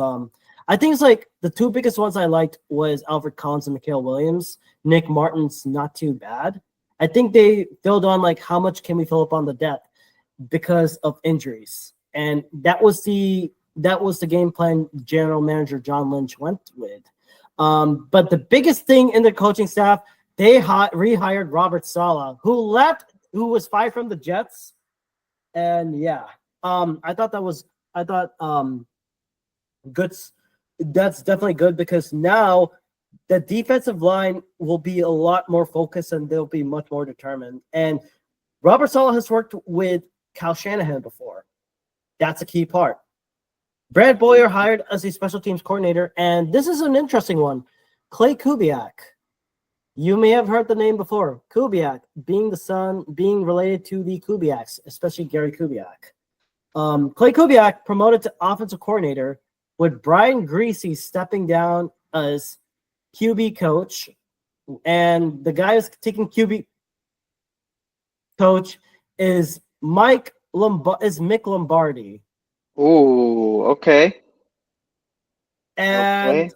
I think it's like the 2 biggest ones I liked was Alfred Collins and Mikael Williams. Nick Martin's not too bad. I think they filled on like how much can we fill up on the depth because of injuries, and that was the game plan general manager John Lynch went with. But the biggest thing in the coaching staff, they rehired Robert Saleh, who was fired from the Jets, and yeah, I thought good. That's definitely good because now the defensive line will be a lot more focused and they'll be much more determined. And Robert Saleh has worked with Kyle Shanahan before. That's a key part. Brad Boyer hired as a special teams coordinator, and this is an interesting one. Clay Kubiak. You may have heard the name before. Kubiak, being related to the Kubiaks, especially Gary Kubiak. Clay Kubiak promoted to offensive coordinator with Brian Greasy stepping down as QB coach, and the guy who's taking QB coach is Mick Lombardi. Oh, okay. And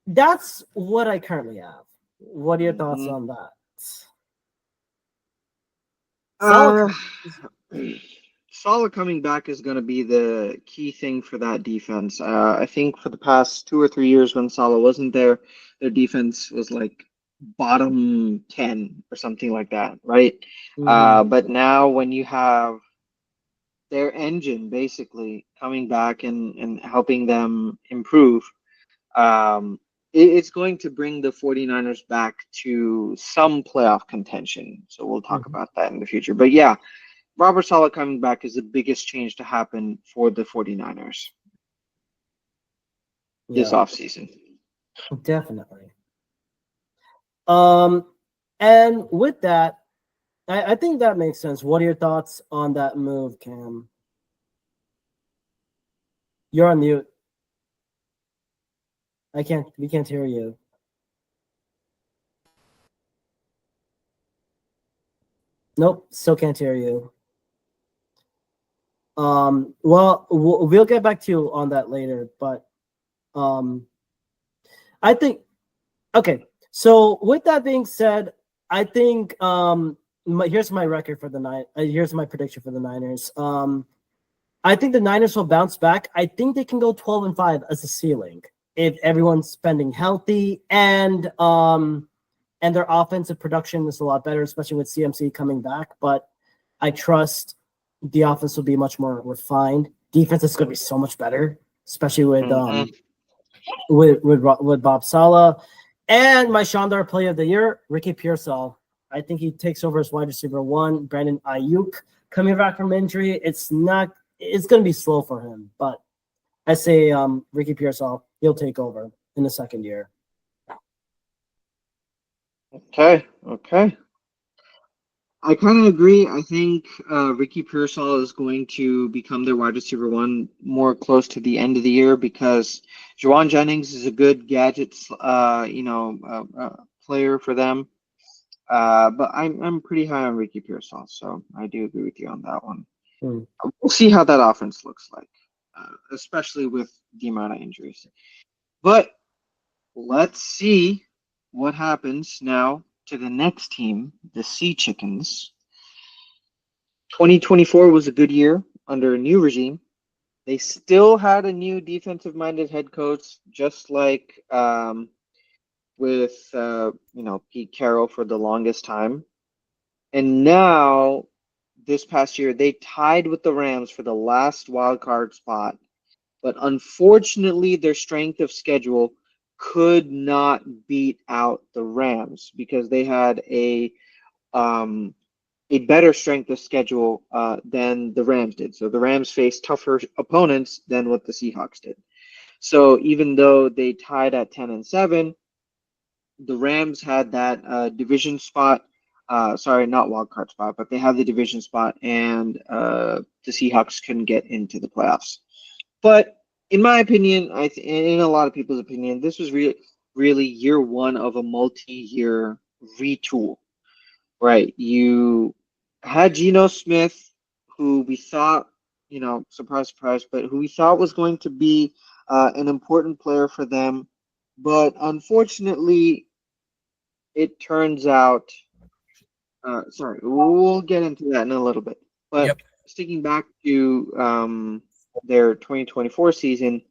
that's what I currently have. What are your thoughts on that? Saleh coming back is going to be the key thing for that defense. I think for the past 2 or 3 years when Saleh wasn't there, their defense was like bottom 10 or something like that, right? But now when you have their engine basically coming back and helping them improve, it's going to bring the 49ers back to some playoff contention. So we'll talk about that in the future. But yeah, Robert Saleh coming back is the biggest change to happen for the 49ers this offseason. Definitely. And with that, I think that makes sense. What are your thoughts on that move, Cam? You're on mute. We can't hear you. Nope, still can't hear you. Well, we'll get back to you on that later, but I think okay. So with that being said, I think here's my record for the here's my prediction for the Niners. I think the Niners will bounce back. I think they can go 12-5 as a ceiling if everyone's spending healthy and their offensive production is a lot better, especially with CMC coming back. But I trust the offense will be much more refined. Defense is going to be so much better, especially with Bob Saleh. And my Shandar Play of the Year, Ricky Pearsall. I think he takes over as wide receiver 1. Brandon Ayuk coming back from injury. It's going to be slow for him, but I say Ricky Pearsall, he'll take over in the second year. Okay. I kind of agree. I think Ricky Pearsall is going to become their wide receiver 1 more close to the end of the year because Juwan Jennings is a good gadgets, player for them. But I'm pretty high on Ricky Pearsall, so I do agree with you on that one. We'll see how that offense looks like, especially with the amount of injuries. But let's see what happens now to the next team, the Sea Chickens. 2024 was a good year under a new regime. They still had a new defensive-minded head coach, just like with Pete Carroll for the longest time. And now, this past year, they tied with the Rams for the last wild card spot. But unfortunately, their strength of schedule could not beat out the Rams because they had a better strength of schedule than the Rams did. So the Rams faced tougher opponents than what the Seahawks did. So even though they tied at 10-7, the Rams had that division spot. Sorry, not wild card spot, but they had the division spot, and the Seahawks couldn't get into the playoffs. But in my opinion, in a lot of people's opinion, this was really year 1 of a multi-year retool. Right. You had Geno Smith, who we thought, surprise, surprise, but who we thought was going to be an important player for them. But unfortunately, it turns out, sorry, we'll get into that in a little bit. But sticking back to their 2024 season,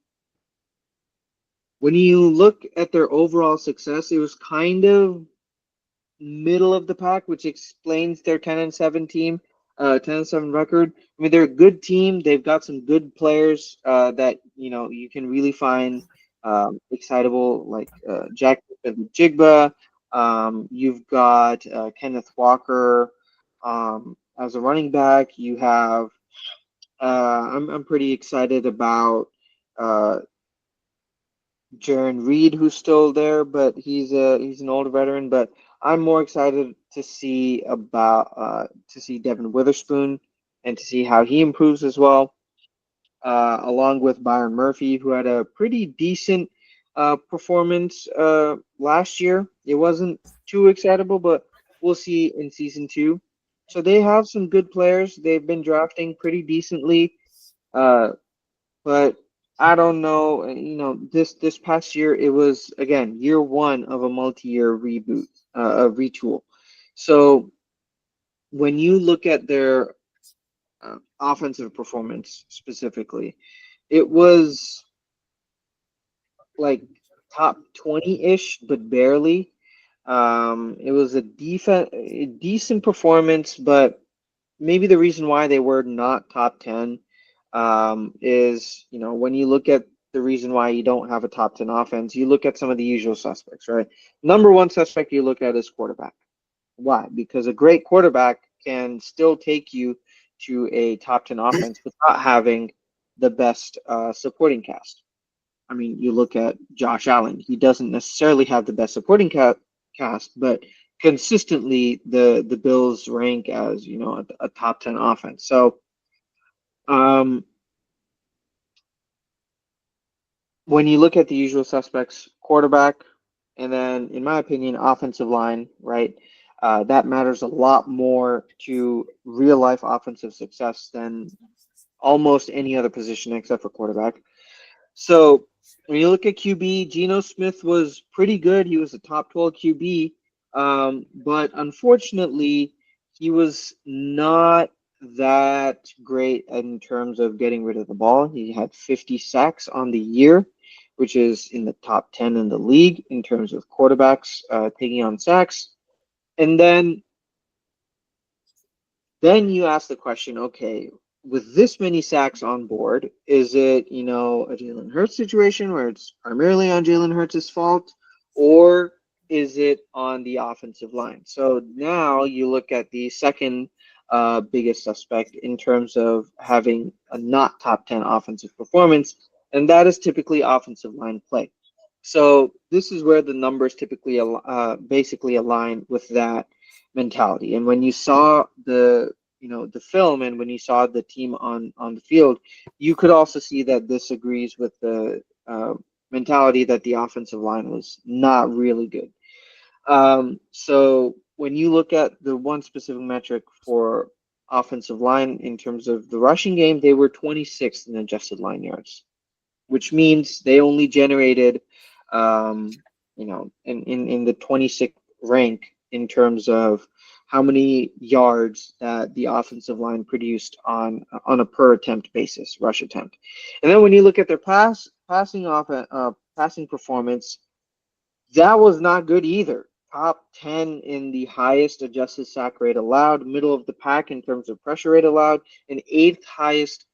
when you look at their overall success, it was kind of middle of the pack, which explains their 10-7 team, 10-7 record. I mean, they're a good team. They've got some good players that you can really find excitable, like Jack Jigba. You've got Kenneth Walker as a running back. You have I'm pretty excited about Jaron Reed, who's still there, but he's an older veteran. But I'm more excited to see Devin Witherspoon and to see how he improves as well, along with Byron Murphy, who had a pretty decent performance last year. It wasn't too excitable, but we'll see in season 2. So they have some good players. They've been drafting pretty decently, but I don't know. This past year, it was, again, year 1 of a multi-year reboot, a retool. So when you look at their offensive performance specifically, it was like top 20-ish, but barely. It was a decent performance, but maybe the reason why they were not top 10 is, when you look at the reason why you don't have a top 10 offense, you look at some of the usual suspects, right? Number 1 suspect you look at is quarterback. Why? Because a great quarterback can still take you to a top 10 offense without having the best supporting cast. I mean, you look at Josh Allen. He doesn't necessarily have the best supporting cast, but consistently the Bills rank as, a top 10 offense. So um, when you look at the usual suspects, quarterback, and then, in my opinion, offensive line, right? That matters a lot more to real life offensive success than almost any other position except for quarterback. So when you look at QB, Geno Smith was pretty good. He was a top 12 QB, but unfortunately, he was not that great in terms of getting rid of the ball. He had 50 sacks on the year, which is in the top 10 in the league in terms of quarterbacks taking on sacks. And then you ask the question, okay, with this many sacks on board, is it, a Jalen Hurts situation where it's primarily on Jalen Hurts' fault, or is it on the offensive line? So now you look at the second biggest suspect in terms of having a not top 10 offensive performance, and that is typically offensive line play. So this is where the numbers typically basically align with that mentality. And when you saw the film, and when you saw the team on the field, you could also see that this agrees with the mentality that the offensive line was not really good. So when you look at the one specific metric for offensive line in terms of the rushing game, they were 26th in adjusted line yards, which means they only generated, in the 26th rank in terms of how many yards that the offensive line produced on a per attempt basis, rush attempt. And then when you look at their passing performance, that was not good either. Top 10 in the highest adjusted sack rate allowed, middle of the pack in terms of pressure rate allowed, and eighth highest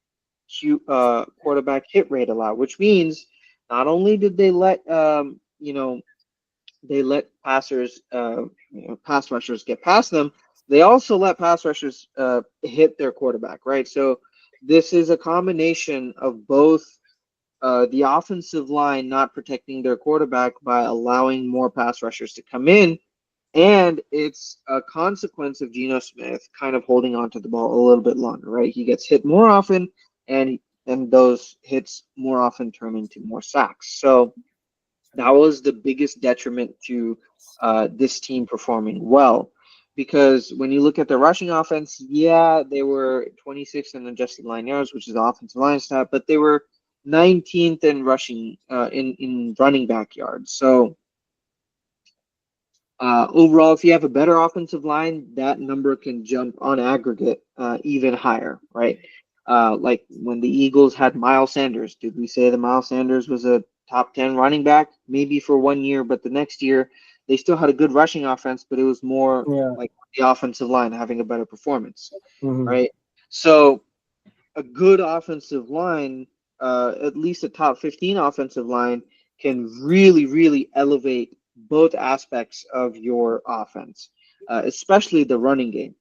quarterback hit rate allowed, which means not only did they let passers, pass rushers get past them, they also let pass rushers hit their quarterback, right? So this is a combination of both the offensive line not protecting their quarterback by allowing more pass rushers to come in, and it's a consequence of Geno Smith kind of holding on to the ball a little bit longer, right? He gets hit more often, and those hits more often turn into more sacks. So that was the biggest detriment to this team performing well. Because when you look at the rushing offense, yeah, they were 26th in adjusted line yards, which is the offensive line stat, but they were 19th in rushing in running back yards. So overall, if you have a better offensive line, that number can jump on aggregate even higher, right? Like when the Eagles had Miles Sanders, did we say that Miles Sanders was a top 10 running back? Maybe for 1 year, but the next year they still had a good rushing offense, but it was more like the offensive line having a better performance, right? So a good offensive line, at least a top 15 offensive line, can really, really elevate both aspects of your offense, especially the running game.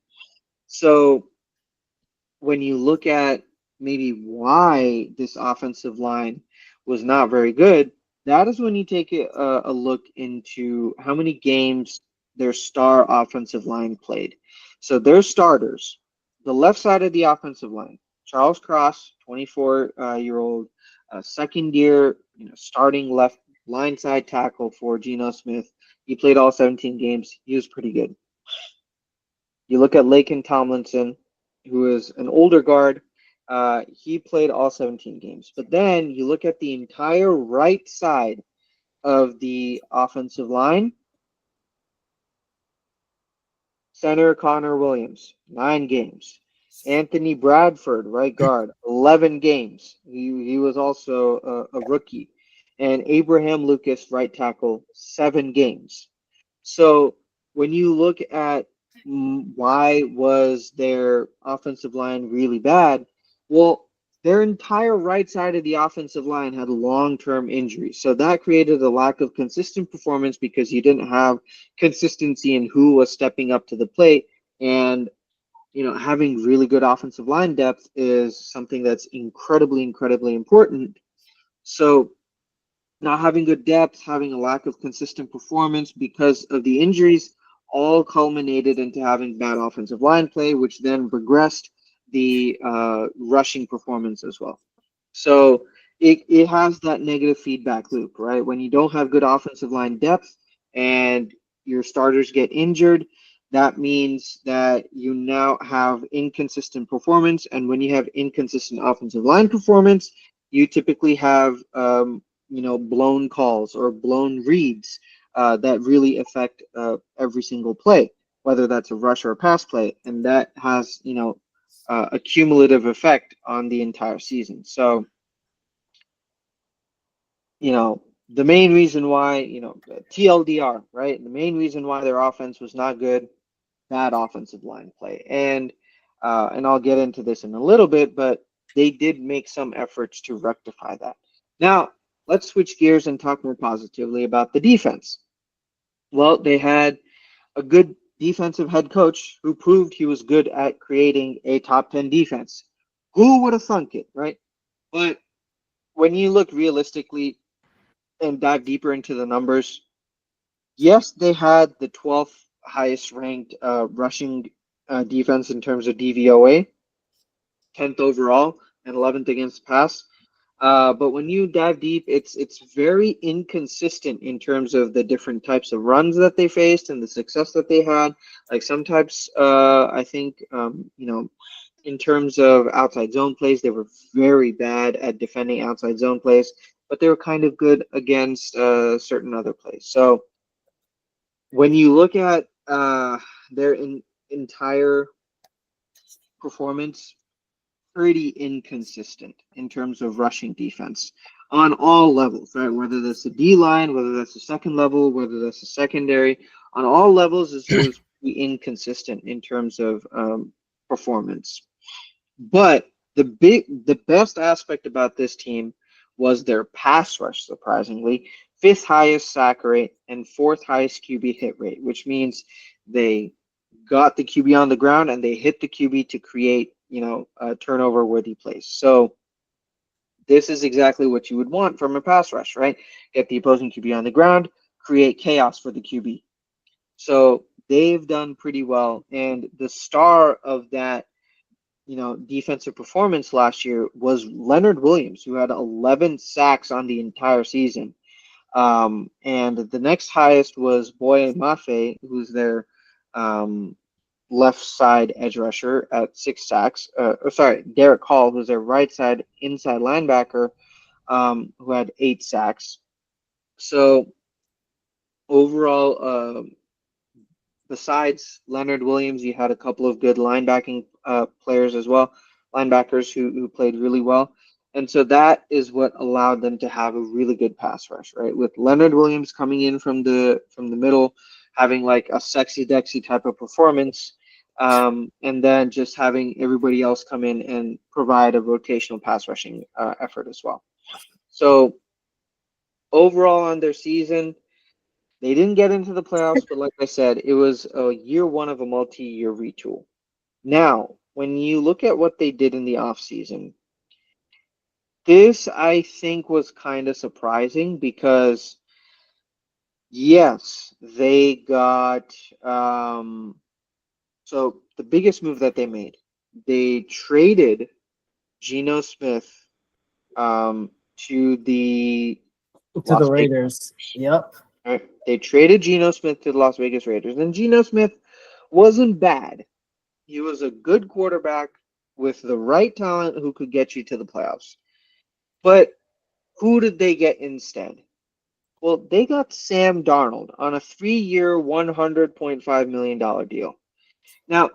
So when you look at maybe why this offensive line was not very good, that is when you take a look into how many games their star offensive line played. So their starters, the left side of the offensive line, Charles Cross, 24-year-old, second year, starting left line side tackle for Geno Smith. He played all 17 games. He was pretty good. You look at Laken Tomlinson, who is an older guard. He played all 17 games. But then you look at the entire right side of the offensive line. Center Connor Williams, 9 games. Anthony Bradford, right guard, 11 games. He was also a rookie. And Abraham Lucas, right tackle, 7 games. So when you look at why was their offensive line really bad, well, their entire right side of the offensive line had long-term injuries. So that created a lack of consistent performance because you didn't have consistency in who was stepping up to the plate. And, having really good offensive line depth is something that's incredibly, incredibly important. So not having good depth, having a lack of consistent performance because of the injuries, all culminated into having bad offensive line play, which then regressed the rushing performance as well. So it has that negative feedback loop, right? When you don't have good offensive line depth and your starters get injured, that means that you now have inconsistent performance. And when you have inconsistent offensive line performance, you typically have blown calls or blown reads that really affect every single play, whether that's a rush or a pass play, and that has a cumulative effect on the entire season. So the main reason why, TLDR, right? The main reason why their offense was not good, bad offensive line play. And I'll get into this in a little bit, but they did make some efforts to rectify that. Now, let's switch gears and talk more positively about the defense. Well, they had a good defensive head coach who proved he was good at creating a top 10 defense. Who would have thunk it, right? But when you look realistically and dive deeper into the numbers, yes, they had the 12th highest ranked rushing defense in terms of DVOA, 10th overall, and 11th against pass. But when you dive deep, it's very inconsistent in terms of the different types of runs that they faced and the success that they had. Like sometimes, I think, in terms of outside zone plays, they were very bad at defending outside zone plays, but they were kind of good against certain other plays. So when you look at their entire performance, pretty inconsistent in terms of rushing defense on all levels, right? Whether that's the D line, whether that's the second level, whether that's the secondary, on all levels, it was pretty inconsistent in terms of performance. But the best aspect about this team was their pass rush, surprisingly. Fifth highest sack rate and fourth highest QB hit rate, which means got the QB on the ground and they hit the QB to create, turnover worthy plays. So this is exactly what you would want from a pass rush, right? Get the opposing QB on the ground, create chaos for the QB. So they've done pretty well. And the star of that, defensive performance last year was Leonard Williams, who had 11 sacks on the entire season. And the next highest was Boye Mafe, who's their left side edge rusher at 6 sacks. Derek Hall, who's their right side inside linebacker, who had 8 sacks. So overall, besides Leonard Williams, you had a couple of good linebacking players as well, linebackers who played really well. And so that is what allowed them to have a really good pass rush, right? With Leonard Williams coming in from the middle, having like a sexy Dexy type of performance, and then just having everybody else come in and provide a rotational pass rushing effort as well. So overall on their season, they didn't get into the playoffs, but like I said, it was a year one of a multi-year retool. Now, when you look at what they did in the offseason, this, I think, was kind of surprising because, yes, they got so the biggest move that they made, they traded Geno Smith to the Raiders. Yep. Right. They traded Geno Smith to the Las Vegas Raiders, and Geno Smith wasn't bad. He was a good quarterback with the right talent who could get you to the playoffs. But who did they get instead? Well, they got Sam Darnold on a 3-year, $100.5 million deal. Now,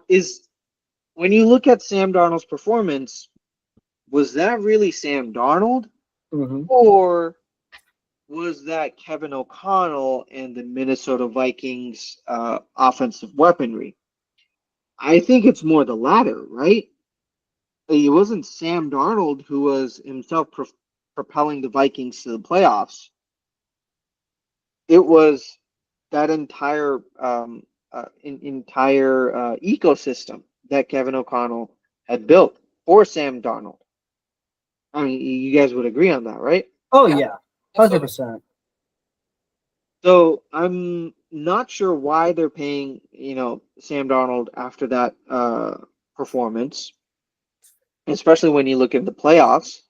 when you look at Sam Darnold's performance, was that really Sam Darnold? Mm-hmm. Or was that Kevin O'Connell and the Minnesota Vikings offensive weaponry? I think it's more the latter, right? It wasn't Sam Darnold who was himself propelling the Vikings to the playoffs. It was that entire ecosystem that Kevin O'Connell had built for Sam Darnold. I mean, you guys would agree on that, right? Oh yeah, 100%. So I'm not sure why they're paying, Sam Darnold after that performance, especially when you look at the playoffs.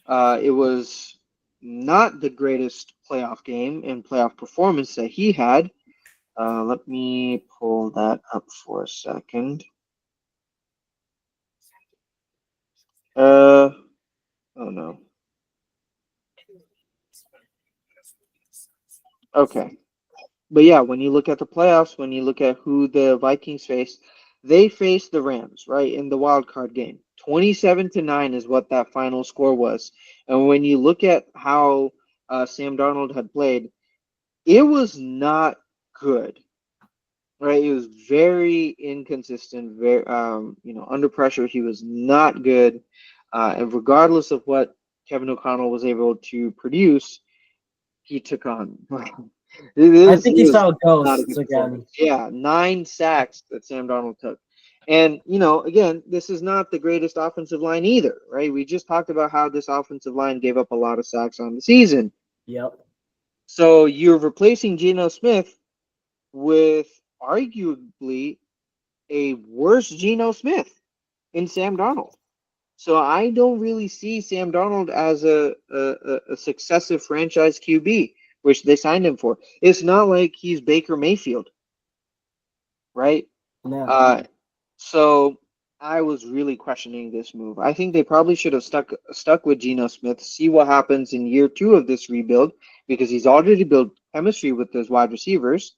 It was not the greatest playoff game and playoff performance that he had. Let me pull that up for a second. Oh no. Okay. But yeah, when you look at the playoffs, when you look at who the Vikings faced, they faced the Rams, right, in the wild card game. 27-9 is what that final score was. And when you look at how Sam Darnold had played, it was not good, right? It was very inconsistent, very under pressure, he was not good. And regardless of what Kevin O'Connell was able to produce, he took on. I think he It was saw not a ghosts good again. performance. Yeah, 9 sacks that Sam Darnold took. And, again, this is not the greatest offensive line either, right? We just talked about how this offensive line gave up a lot of sacks on the season. Yep. So you're replacing Geno Smith with arguably a worse Geno Smith in Sam Darnold. So I don't really see Sam Darnold as a successive franchise QB, which they signed him for. It's not like he's Baker Mayfield, right? No. So I was really questioning this move. I think they probably should have stuck with Geno Smith, see what happens in year 2 of this rebuild, because he's already built chemistry with those wide receivers,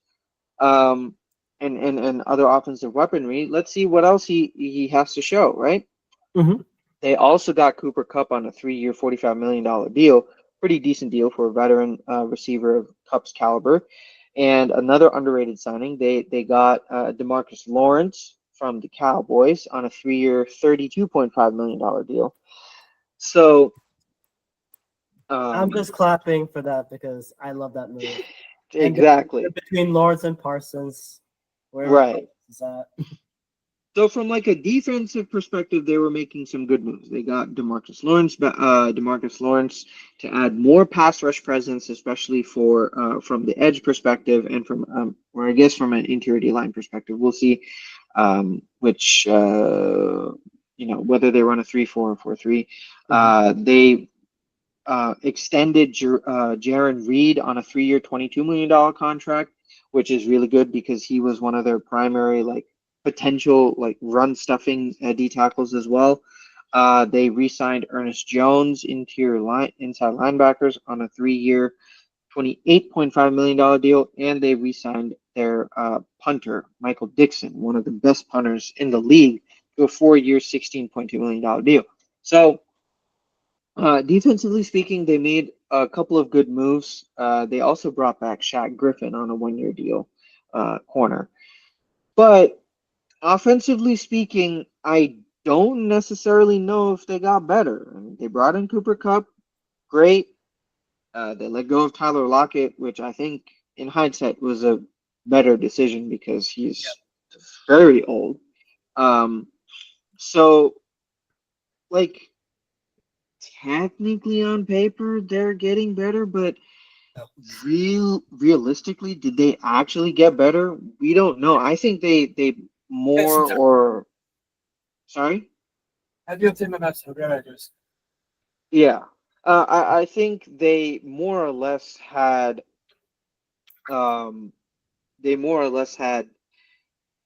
um, and other offensive weaponry. Let's see what else he has to show, right? Mm-hmm. They also got Cooper Kupp on a 3-year, $45 million deal. Pretty decent deal for a veteran receiver of Kupp's caliber. And another underrated signing, they got DeMarcus Lawrence from the Cowboys on a 3-year, $32.5 million deal. So I'm just clapping for that because I love that move. exactly. And between Lawrence and Parsons, where Right. is that? So from like a defensive perspective, they were making some good moves. They got DeMarcus Lawrence to add more pass rush presence, especially for from the edge perspective and from or I guess from an interior D line perspective. We'll see which whether they run a 3-4 or 4-3. They extended Jaron Reed on a 3-year, $22 million contract, which is really good because he was one of their primary potential run stuffing D tackles as well. They re-signed Ernest Jones, inside linebackers, on a 3-year, $28.5 million deal, and they re-signed their punter, Michael Dixon, one of the best punters in the league, to a 4-year, $16.2 million deal. So defensively speaking, they made a couple of good moves. They also brought back Shaq Griffin on a 1-year deal, corner. But offensively speaking, I don't necessarily know if they got better. I mean, they brought in Cooper Kupp, great. They let go of Tyler Lockett, which I think in hindsight was a better decision because he's very old. So, technically on paper, they're getting better, but realistically, did they actually get better? We don't know. I think they more or sorry? Yeah. I think they more or less had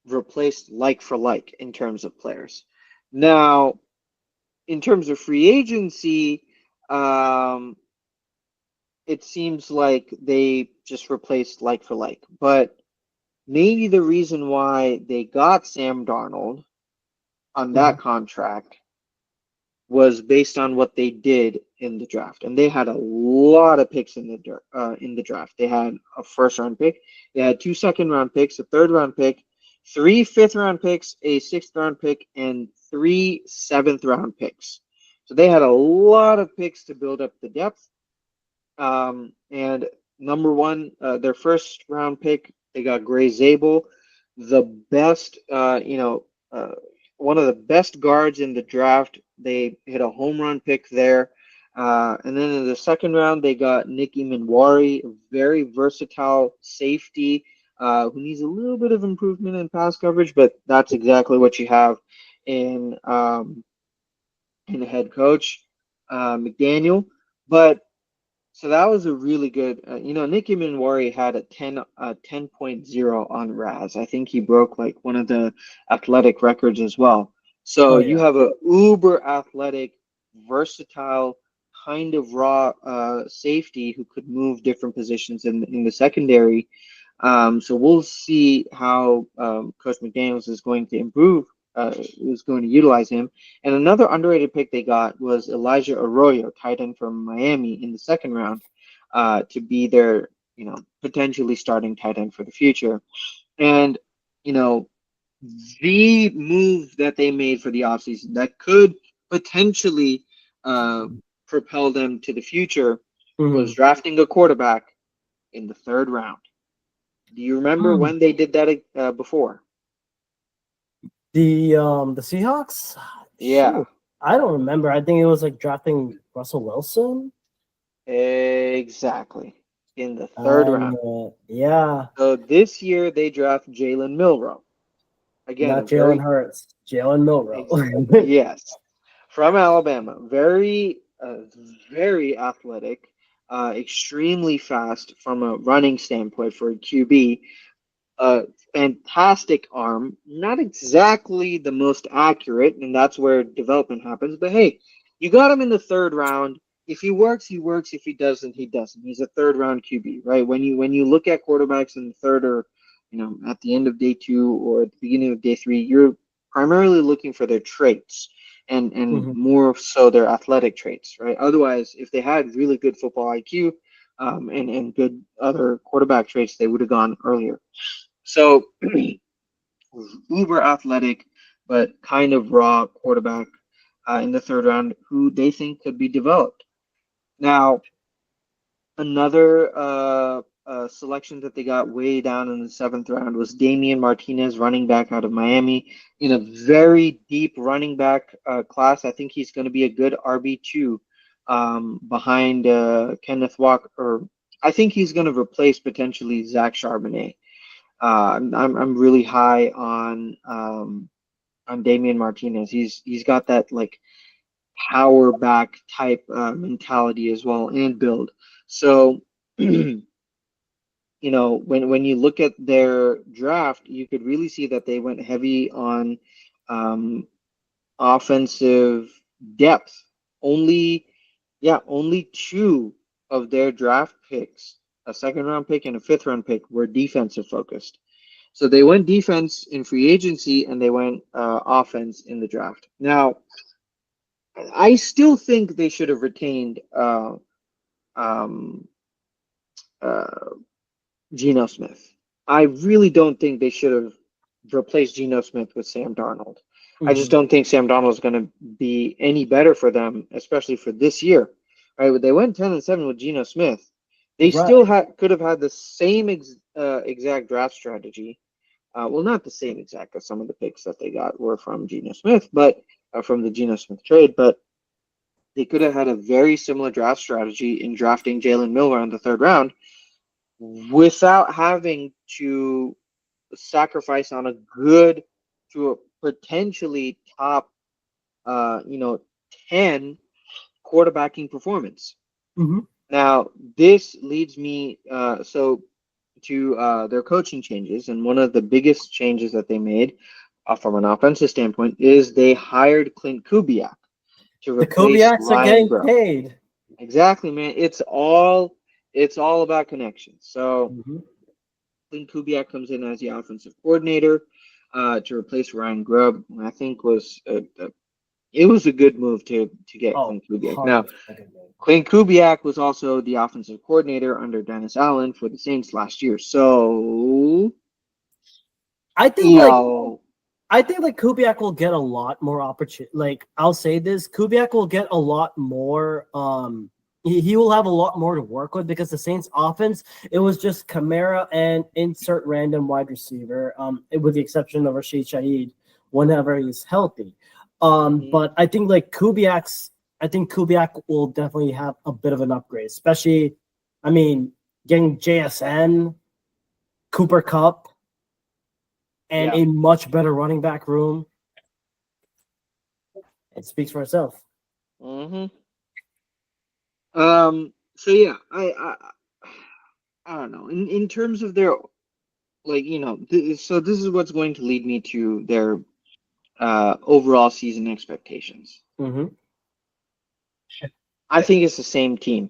replaced like for like in terms of players. Now, in terms of free agency, it seems like they just replaced like for like. But maybe the reason why they got Sam Darnold on that contract was based on what they did in the draft, and they had a lot of picks in the draft. They had a first-round pick, they had 2 second-round picks, a third-round pick, 3 fifth-round picks, a sixth-round pick, and 3 seventh-round picks. So they had a lot of picks to build up the depth. And number one, their first-round pick, they got Gray Zabel, the best, one of the best guards in the draft. They hit a home run pick there. And then in the second round, they got Nicky Minwari, a very versatile safety who needs a little bit of improvement in pass coverage, but that's exactly what you have in a head coach, McDaniel. But so that was a really good, Nicky Minwari had a 10.0 on Raz. I think he broke like one of the athletic records as well. So Oh you yeah. have a uber athletic, versatile, kind of raw safety who could move different positions in the secondary. So we'll see how Coach McDaniels is going to improve, is going to utilize him. And another underrated pick they got was Elijah Arroyo, tight end from Miami in the second round, to be their, potentially starting tight end for the future. And, you know, the move that they made for the offseason that could potentially uh, propel them to the future was Mhm. drafting a quarterback in the third round. Do you remember Mm. when they did that before? The Seahawks? Yeah, Shoot. I don't remember. I think it was like drafting Russell Wilson. exactly. In the third round. Yeah, So this year they draft Jalen Milrow. Again, a not Jalen very Hurts, Jalen Milrow. yes, from Alabama. Very athletic, extremely fast from a running standpoint for a QB. A fantastic arm, not exactly the most accurate, and that's where development happens. But hey, you got him in the third round. If he works, he works. If he doesn't, he doesn't. He's a third round QB, right? When you look at quarterbacks in the third or at the end of day two or at the beginning of day three, you're primarily looking for their traits and Mhm. more so their athletic traits, right? Otherwise, if they had really good football IQ and good other quarterback traits, they would have gone earlier. So uber athletic, but kind of raw quarterback in the third round who they think could be developed. Now, another selection that they got way down in the seventh round was Damian Martinez, running back out of Miami, in a very deep running back class. I think he's going to be a good RB2 behind Kenneth Walker. Or I think he's going to replace potentially Zach Charbonnet. I'm really high on Damian Martinez. He's got that like power back type mentality as well and build. So when you look at their draft, you could really see that they went heavy on um, offensive depth. Only, yeah, only two of their draft picks, a second round pick and a fifth round pick, were defensive focused. So they went defense in free agency and they went offense in the draft. Now, I still think they should have retained um, uh, Geno Smith. I really don't think they should have replaced Geno Smith with Sam Darnold. I just Mhm. don't think Sam Darnold is going to be any better for them, especially for this year. Right? They went 10-7 with Geno Smith. They still Right. could have had the same exact draft strategy. Well, not the same exact, because some of the picks that they got were from Geno Smith, but from the Geno Smith trade. But they could have had a very similar draft strategy in drafting Jalen Miller in the third round without having to sacrifice on a good to a potentially top, uh, you know, 10 quarterbacking performance. Mhm. Now, this leads me to their coaching changes, and one of the biggest changes that they made from an offensive standpoint is they hired Clint Kubiak to The replace Kubiaks are Ryan getting Grubb. paid. Exactly, man. It's all about connections. So Mhm. Clint Kubiak comes in as the offensive coordinator to replace Ryan Grubb. I think it was a good move to get Oh, Clint Kubiak. Now, 100% good. Clint Kubiak was also the offensive coordinator under Dennis Allen for the Saints last year. So, I think you like know, I think like Kubiak will get a lot more opportunity. Like I'll say this, Kubiak will get a lot more. He will have a lot more to work with because the Saints offense, it was just Kamara and insert random wide receiver. With the exception of Rashid Shaheed whenever he's healthy. mhm. But I think like Kubiak's I think Kubiak will definitely have a bit of an upgrade, especially, I mean, getting JSN, Cooper Cup, and a much better running back room. It speaks for itself. Mm-hmm. So yeah, I don't know. In terms of their, like, so this is what's going to lead me to their overall season expectations. Mm-hmm. I think it's the same team.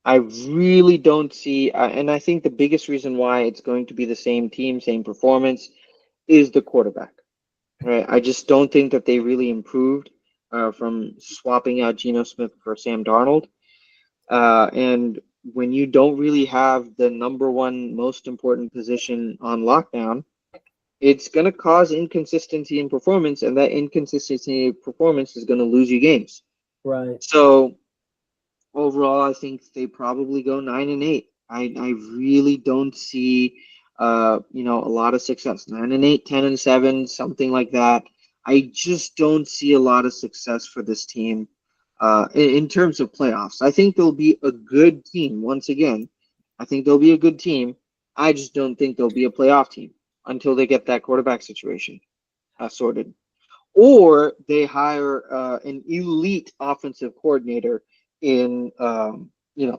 I really don't see, and I think the biggest reason why it's going to be the same team, same performance, is the quarterback. Right? I just don't think that they really improved from swapping out Geno Smith for Sam Darnold. And when you don't really have the number one most important position on lockdown, it's going to cause inconsistency in performance, and that inconsistency in performance is going to lose you games. Right. So overall, I think they probably go 9-8. I really don't see a lot of success. 9-8, 10-7, something like that. I just don't see a lot of success for this team in terms of playoffs. I think they'll be a good team once again. I think they'll be a good team. I just don't think they'll be a playoff team until they get that quarterback situation sorted. Or they hire an elite offensive coordinator in,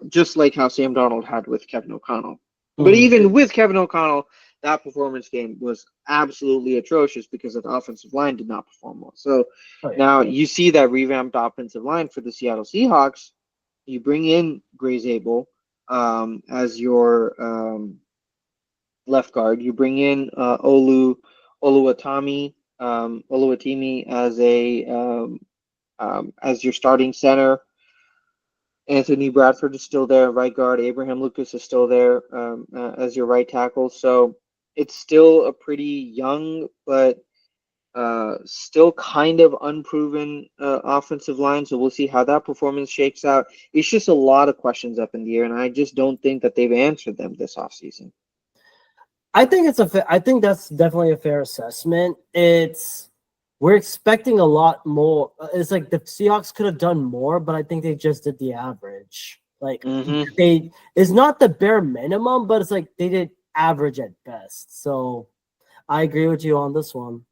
just like how Sam Darnold had with Kevin O'Connell. But even with Kevin O'Connell, that performance game was absolutely atrocious because the offensive line did not perform well. So now you see that revamped offensive line for the Seattle Seahawks. You bring in Gray Zabel as your left guard. You bring in Oluwatimi as your starting center. Anthony Bradford is still there, right guard. Abraham Lucas is still there as your right tackle. So it's still a pretty young but still kind of unproven offensive line. So we'll see how that performance shakes out. It's just a lot of questions up in the air, and I just don't think that they've answered them this offseason. I think I think that's definitely a fair assessment. We're expecting a lot more. It's like the Seahawks could have done more, but I think they just did the average. Like it's not the bare minimum, but it's like they did average at best. So I agree with you on this one.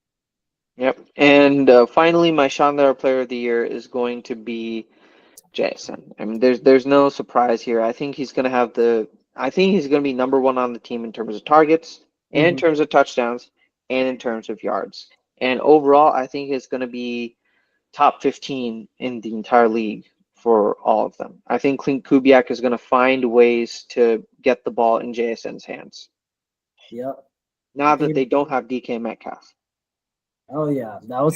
Yep. And finally, my Chandler Player of the Year is going to be Jason. I mean, there's no surprise here. I think he's going to be number one on the team in terms of targets, and in terms of touchdowns, and in terms of yards. And overall, I think it's going to be top 15 in the entire league for all of them. I think Clint Kubiak is going to find ways to get the ball in JSN's hands. Yep. Now that they don't have DK Metcalf. Oh yeah, that was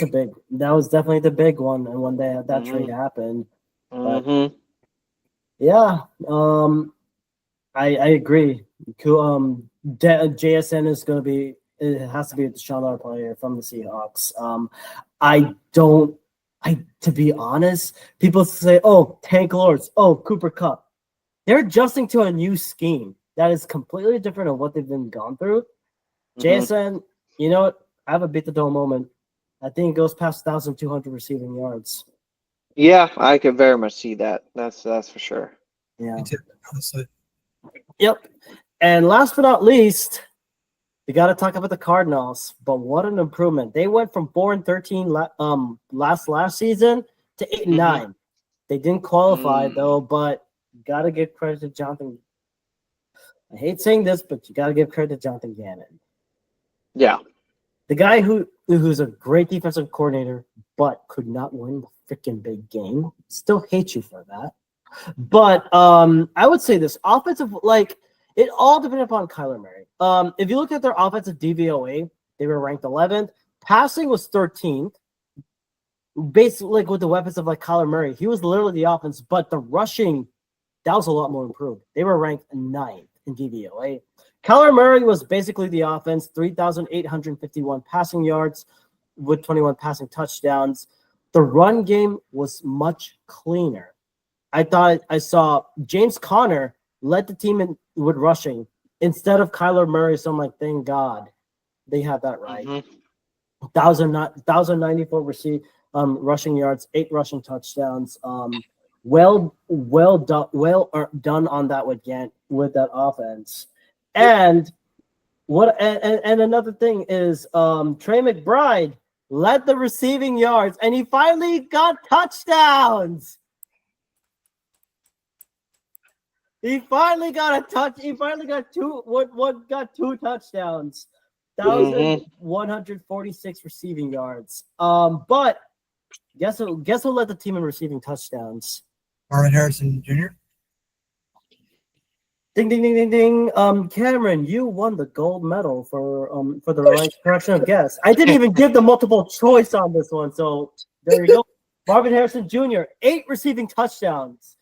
definitely the big one, and when that trade happened. But, yeah, I agree. JSN is going to be. It has to be a Chandler player from the Seahawks. To be honest, people say, "Oh, Tank Lords, oh, Cooper Kupp." They're adjusting to a new scheme that is completely different of what they've been gone through. JSN, you know what? I have a beat the dome moment. I think it goes past 1,200 receiving yards. Yeah, I could very much see that. That's for sure. Yeah. Yep. And last but not least, we got to talk about the Cardinals. But what an improvement! They went from 4-13 last season to 8-9. They didn't qualify though, but you got to give credit to Jonathan. I hate saying this, but you got to give credit to Jonathan Gannon. Yeah. The guy who's a great defensive coordinator, but could not win the freaking big game. Still hate you for that. But I would say this offensive, like, it all depended upon Kyler Murray. If you look at their offensive DVOA, they were ranked 11th. Passing was 13th. Basically, like with the weapons of like Kyler Murray, he was literally the offense, but the rushing, that was a lot more improved. They were ranked 9th in DVOA. Kyler Murray was basically the offense, 3,851 passing yards with 21 passing touchdowns. The run game was much cleaner. I thought I saw James Conner led the team with rushing instead of Kyler Murray. So I'm like, thank God they had that right. 1,094 rushing yards, 8 rushing touchdowns. Done on that with that offense. And and another thing is Trey McBride led the receiving yards, and he finally got touchdowns. He finally got a touch. He finally got two. Got 2 touchdowns, 1,146 receiving yards. But guess who led the team in receiving touchdowns? Marvin Harrison Jr. Ding ding ding ding ding. Cameron, you won the gold medal for the right correction of guess. I didn't even give the multiple choice on this one, so there you go. Marvin Harrison Jr. 8 receiving touchdowns.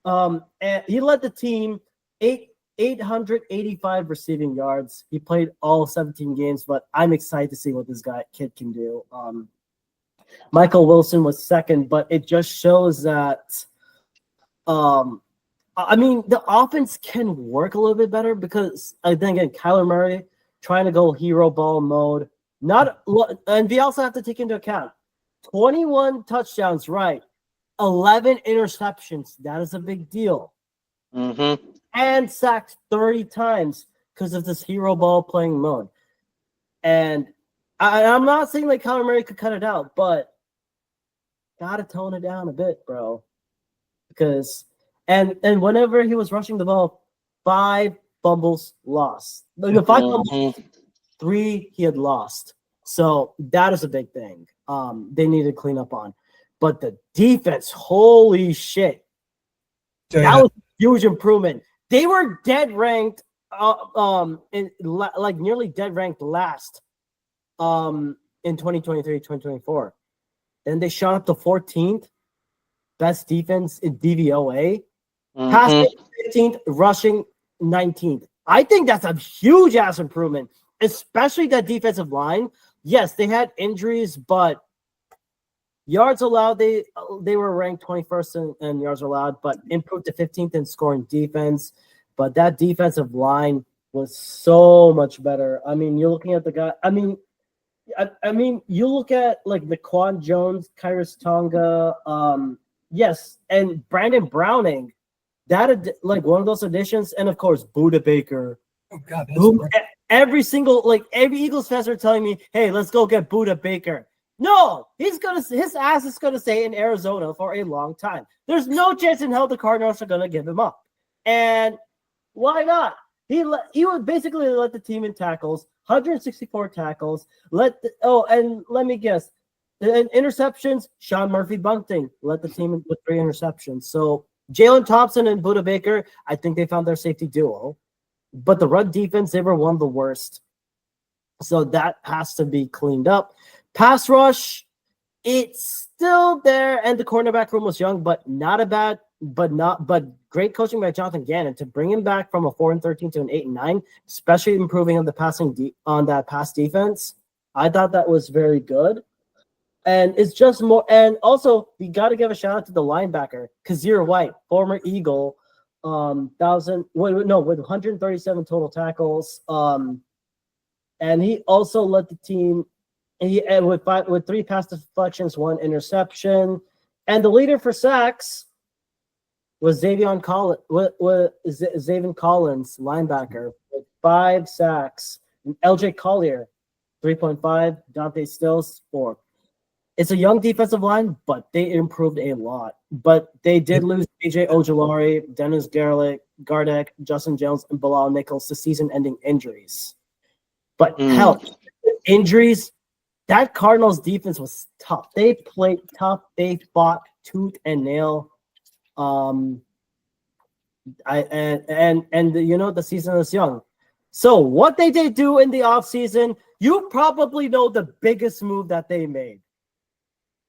And he led the team 885 receiving yards. He played all 17 games, but I'm excited to see what this kid can do. Michael Wilson was second, but it just shows that I mean, the offense can work a little bit better because I think again, Kyler Murray trying to go hero ball mode. And we also have to take into account 21 touchdowns, right? 11 interceptions. That is a big deal. Mm-hmm. And sacked 30 times because of this hero ball playing mode. And I'm not saying like Kyler Murray could cut it out, but gotta tone it down a bit, bro. Because and whenever he was rushing the ball, 5 fumbles lost. The 5 fumbles, 3 he had lost. So that is a big thing. They need to clean up on. But the defense, holy shit. That was a huge improvement. They were dead ranked, nearly dead ranked last in 2023, 2024. Then they shot up to 14th. Best defense in DVOA. Passing 15th, rushing 19th. I think that's a huge ass improvement, especially that defensive line. Yes, they had injuries, but yards allowed, they were ranked 21st in yards allowed, but improved to 15th in scoring defense. But that defensive line was so much better. I mean, you're looking at the guy. I mean, you look at like Naquan Jones, Kyrus Tonga, yes, and Brandon Browning. That like one of those additions, and of course Buda Baker. Oh God, every Eagles fans are telling me, "Hey, let's go get Buda Baker." No, his ass is gonna stay in Arizona for a long time. There's no chance in hell the Cardinals are gonna give him up, and why not? He would basically let the team in tackles, 164 tackles. And let me guess, in interceptions, Sean Murphy Bunting led the team with 3 interceptions. So Jalen Thompson and Buda Baker, I think they found their safety duo. But the run defense, they were one of the worst. So that has to be cleaned up. Pass rush, it's still there, and the cornerback room was young, but great coaching by Jonathan Gannon to bring him back from a 4-13 to an 8-9, especially improving on the passing on that pass defense. I thought that was very good. And it's just more, and also we got to give a shout out to the linebacker, Kazir White, former Eagle, with 137 total tackles. And he also led the team. With 3 pass deflections, 1 interception, and the leader for sacks was Zavion Collins, linebacker, with 5 sacks. And LJ Collier, 3.5. Dante Stills, 4. It's a young defensive line, but they improved a lot. But they did lose AJ Ojulari, Dennis Gardeck, Justin Jones, and Bilal Nichols to season-ending injuries. But hell, injuries. That Cardinals defense was tough. They played tough. They fought tooth and nail. The season is young. So what they did do in the offseason, you probably know the biggest move that they made.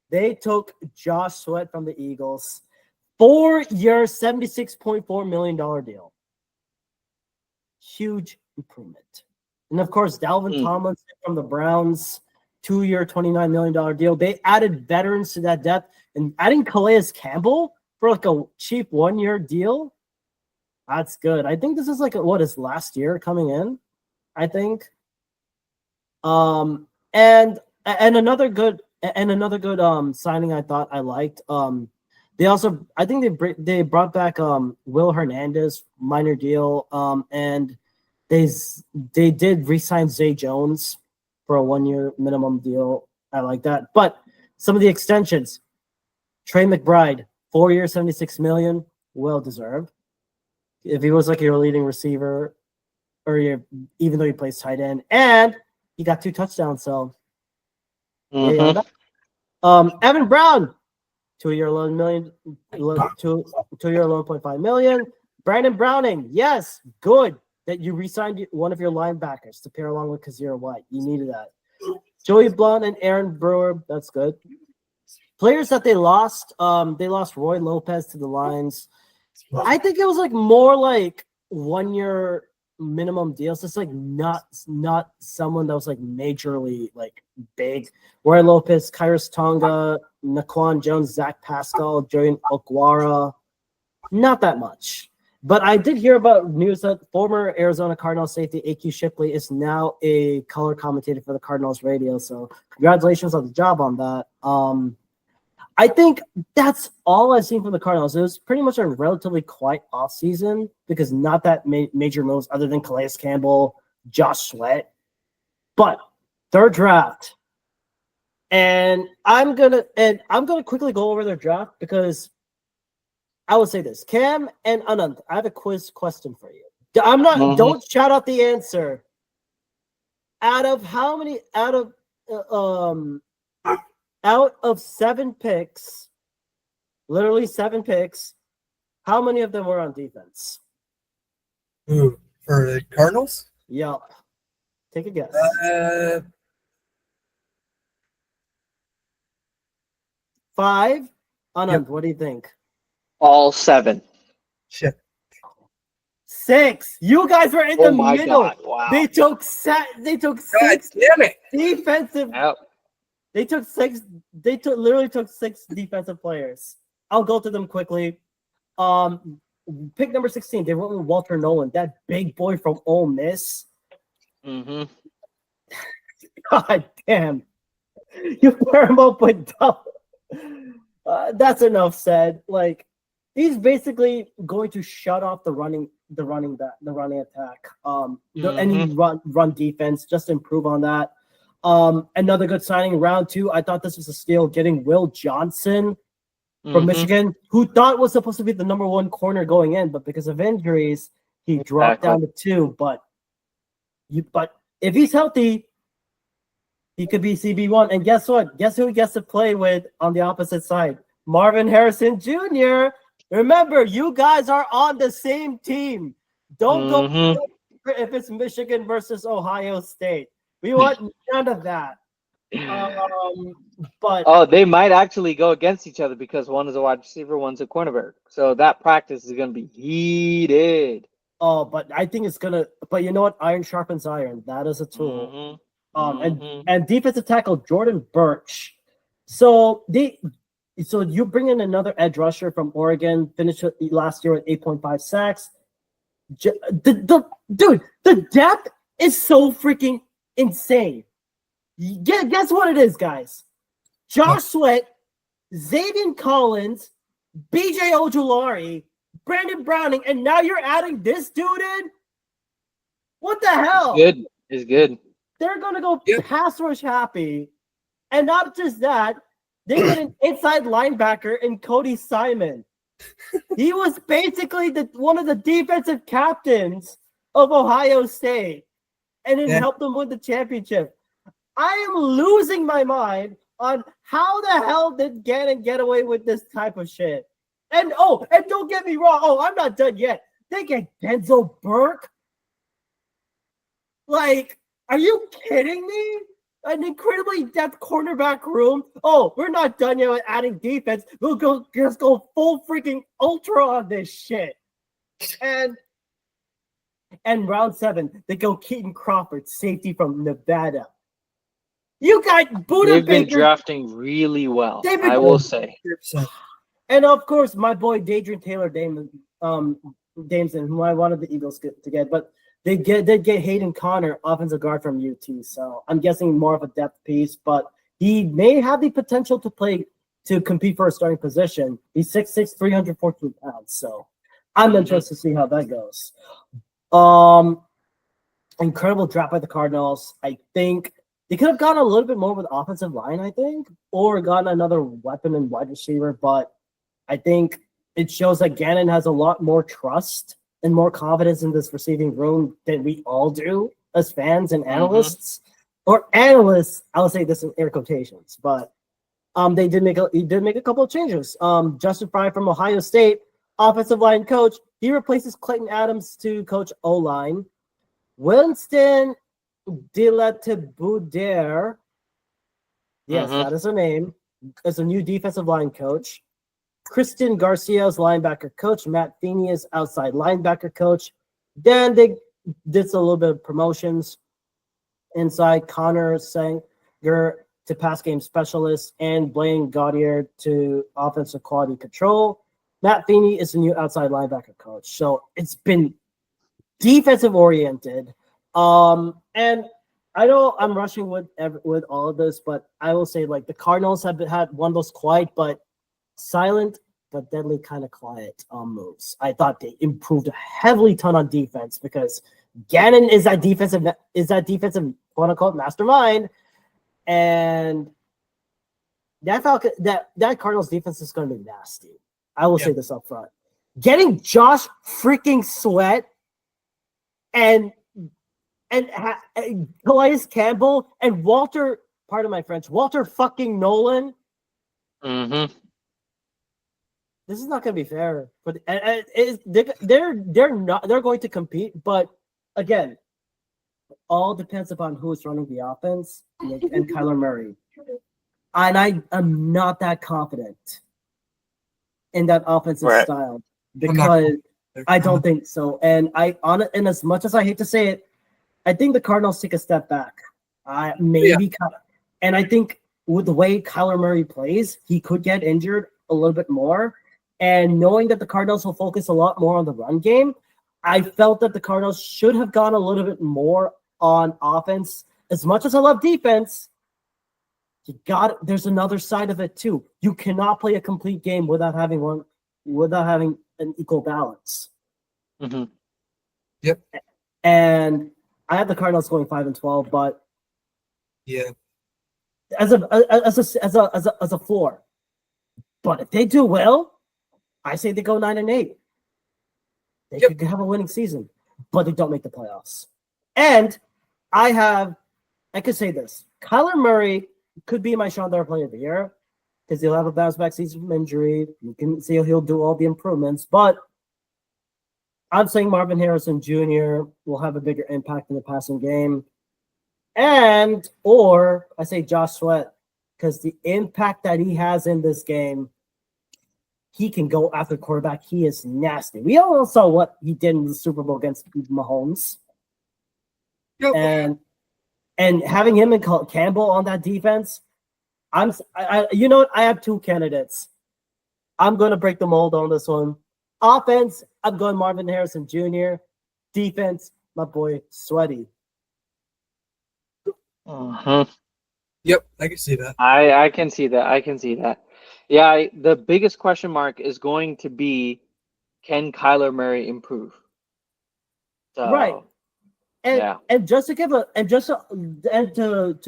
They took Josh Sweat from the Eagles, 4-year, $76.4 million deal. Huge improvement. And of course, Dalvin Tomlinson from the Browns, 2-year, $29 million deal. They added veterans to that depth, and adding Calais Campbell for like a cheap 1-year deal. That's good. I think this is his last year coming in, I think. And another good And another good signing I thought I liked. They also, I think they brought back Will Hernandez, minor deal. And they did re-sign Zay Jones for a 1-year minimum deal. I like that. But some of the extensions, Trey McBride, 4 years, $76 million, well deserved. If he was like your leading receiver, even though he plays tight end, and he got 2 touchdowns, so Mhm. Evan Brown, 2-year loan, 2-year loan, $0.5 million. Brandon Browning, yes, good that you re-signed one of your linebackers to pair along with Kazir White. You needed that. Joey Blount and Aaron Brewer, that's good. Players that they lost Roy Lopez to the Lions. I think it was like more like 1-year minimum deals. It's like not someone that was like majorly like big. Roy Lopez, Kyrus Tonga, Naquan Jones, Zach Pascal, Julian Okwara. Not that much. But I did hear about news that former Arizona Cardinals safety A.Q. Shipley is now a color commentator for the Cardinals radio. So congratulations on the job on that. I think that's all I've seen from the Cardinals. It was pretty much a relatively quiet offseason because not that major moves other than Calais Campbell, Josh Sweat. But their draft, and I'm gonna quickly go over their draft because I would say this. Cam and Anand, I have a quiz question for you. Don't shout out the answer. Out of 7 picks, literally 7 picks, how many of them were on defense? Ooh, for the Cardinals? Yep. Take a guess. 5. Anand, Yep. what do you think? All 7. Shit. 6. You guys were in the middle. God! Wow. They took 6 God damn it. defensive. Yep. They literally took 6 defensive players. I'll go to them quickly. Pick number 16. They went with Walter Nolan, that big boy from Ole Miss. Mhm. God damn. You pair him up with double. That's enough said. Like, he's basically going to shut off the running attack. Any run defense, just improve on that. Another good signing, round 2. I thought this was a steal, getting Will Johnson from Michigan, who thought was supposed to be the number 1 corner going in, but because of injuries, he dropped down to 2. But if he's healthy, he could be CB1. And guess what? Guess who he gets to play with on the opposite side? Marvin Harrison Jr. Remember, you guys are on the same team. Don't go if it's Michigan versus Ohio State. We want none of that. But they might actually go against each other because one is a wide receiver, one's a cornerback. So that practice is going to be heated. But I think it's gonna. But you know what? Iron sharpens iron. That is a tool. And defensive tackle Jordan Birch. So you bring in another edge rusher from Oregon. Finished last year with 8.5 sacks. The depth is so freaking insane. Guess what it is, guys? Josh Sweat, Xavier Collins, BJ Ojulari, Brandon Browning, and now you're adding this dude in? What the hell? It's good. They're going to go pass rush happy. And not just that, they get an inside linebacker in Cody Simon. He was basically one of the defensive captains of Ohio State. And it helped them win the championship. I am losing my mind on how the hell did Gannon get away with this type of shit. And don't get me wrong. I'm not done yet. They get Denzel Burke. Like, are you kidding me? An incredibly depth cornerback room. We're not done yet with adding defense. We'll just go full freaking ultra on this shit. And round 7, they go Keaton Crawford, safety from Nevada. You got Buda They've been Baker. drafting really well, I will say. And of course, my boy Dadrian Taylor Damon, who I wanted the Eagles to get, but they did get Hayden Connor, offensive guard from UT. So I'm guessing more of a depth piece, but He may have the potential to compete for a starting position. He's 6'6", 314 pounds. So I'm interested to see how that goes. Incredible draft by the Cardinals. I think they could have gone a little bit more with offensive line, I think, or gotten another weapon and wide receiver. But I think it shows that Gannon has a lot more trust and more confidence in this receiving room than we all do as fans and analysts. Or analysts, I'll say this in air quotations, but he did make a couple of changes. Justin Fry from Ohio State, offensive line coach, he replaces Clayton Adams to coach O-line. Winston Delatiboudiere, yes, that is her name, is a new defensive line coach. Kristen Garcia is linebacker coach. Matt Feeney is outside linebacker coach. Then they did a little bit of promotions inside. Connor Sanger to pass game specialist and Blaine Gaudier to offensive quality control. Matt Feeney is the new outside linebacker coach. So it's been defensive oriented. And I know I'm rushing with all of this, but I will say like the Cardinals have had one of those quiet but silent but deadly kind of quiet moves. I thought they improved a heavily ton on defense because Gannon is that defensive quote unquote mastermind, and that Cardinals defense is going to be nasty. I will say this up front. Getting Josh freaking Sweat and Calais Campbell and Walter, pardon my French, Walter fucking Nolan. This is not going to be fair. They're going to compete, but again, all depends upon who's running the offense and Kyler Murray. And I am not that confident in that offensive style because I don't think so. And and as much as I hate to say it, I think the Cardinals take a step back. And I think with the way Kyler Murray plays, he could get injured a little bit more. And knowing that the Cardinals will focus a lot more on the run game, I felt that the Cardinals should have gone a little bit more on offense. As much as I love defense, there's another side of it too. You cannot play a complete game without having an equal balance. Yep. And I have the Cardinals going 5-12, but as a floor. But if they do well, I say they go 9-8. They could have a winning season, but they don't make the playoffs. And I could say this: Kyler Murray could be my Sean Dyer Player of the Year because he'll have a bounce back season from injury. You can see he'll do all the improvements, but I'm saying Marvin Harrison Jr. will have a bigger impact in the passing game, or I say Josh Sweat because the impact that he has in this game. He can go after quarterback. He is nasty. We all saw what he did in the Super Bowl against Mahomes. And having him and Campbell on that defense, I have two candidates. I'm going to break the mold on this one. Offense, I'm going Marvin Harrison Jr. Defense, my boy Sweaty. Yep, I can see that. I can see that. Yeah, the biggest question mark is going to be, can Kyler Murray improve? So, right. And just to give to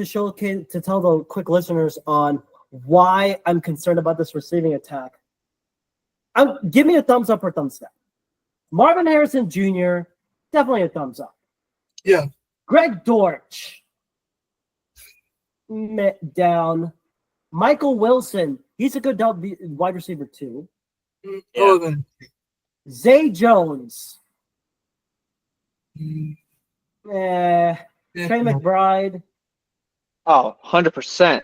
showcase, to tell the quick listeners on why I'm concerned about this receiving attack. Give me a thumbs up or thumbs down. Marvin Harrison Jr. definitely a thumbs up. Yeah. Greg Dortch down. Michael Wilson, he's a good wide receiver too. Zay Jones. Trey McBride. Oh, 100%.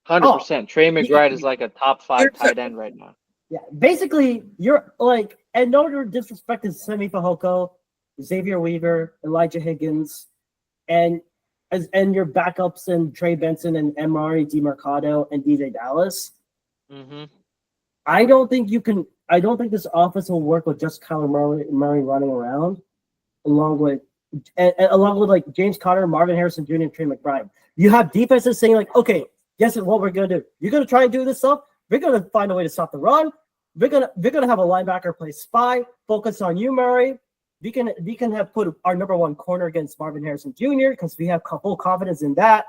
100%. Trey McBride is like a top 5 tight end right now. Yeah, basically, you're like, and no disrespect to Semi Fehoko, Xavier Weaver, Elijah Higgins, and your backups and Trey Benson and Amari DiMercado and DJ Dallas. I don't think this offense will work with just Kyler Murray running around, along with like James Conner, Marvin Harrison Jr., and Trey McBride. You have defenses saying like, okay, guess what we're gonna do? You're gonna try and do this stuff. We're gonna find a way to stop the run. We're gonna have a linebacker play spy, focus on you, Murray. We can have put our number one corner against Marvin Harrison Jr. because we have full confidence in that.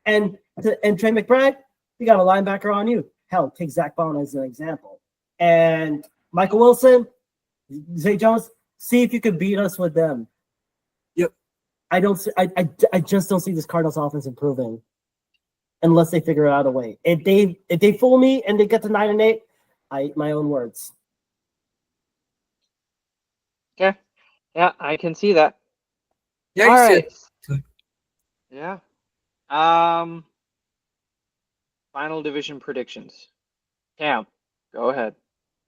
And Trey McBride, we got a linebacker on you. Hell, take Zach Bond as an example. And Michael Wilson, Zay Jones, see if you could beat us with them. Yep. I just don't see this Cardinals offense improving unless they figure out a way. If they fool me and they get to 9-8, I eat my own words. Okay. Yeah, I can see that. Yeah, All you right. said. Yeah. Final division predictions. Cam, go ahead.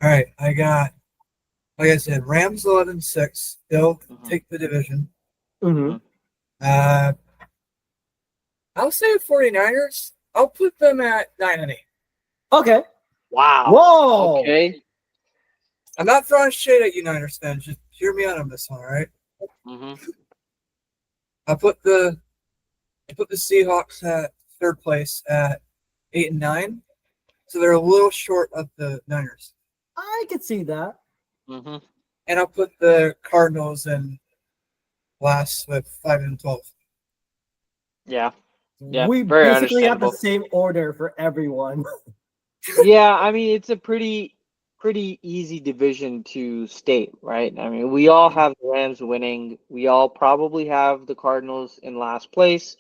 All right, I got, like I said, Rams 11-6. They'll Mhm. take the division. Mm-hmm. I'll say 49ers. I'll put them at 9-8. Okay. Wow. Whoa. Okay. I'm not throwing shade at you Niners fans. Just hear me out on this one, all right? Mm-hmm. I put the Seahawks at third place at 8-9, so they're a little short of the Niners. I could see that. Mm-hmm. And I'll put the Cardinals in last with 5-12. Yeah. Yeah, We very basically have the understandable. same order for everyone. Yeah, I mean it's a pretty easy division to state, right? I mean, we all have the Rams winning. We all probably have the Cardinals in last place,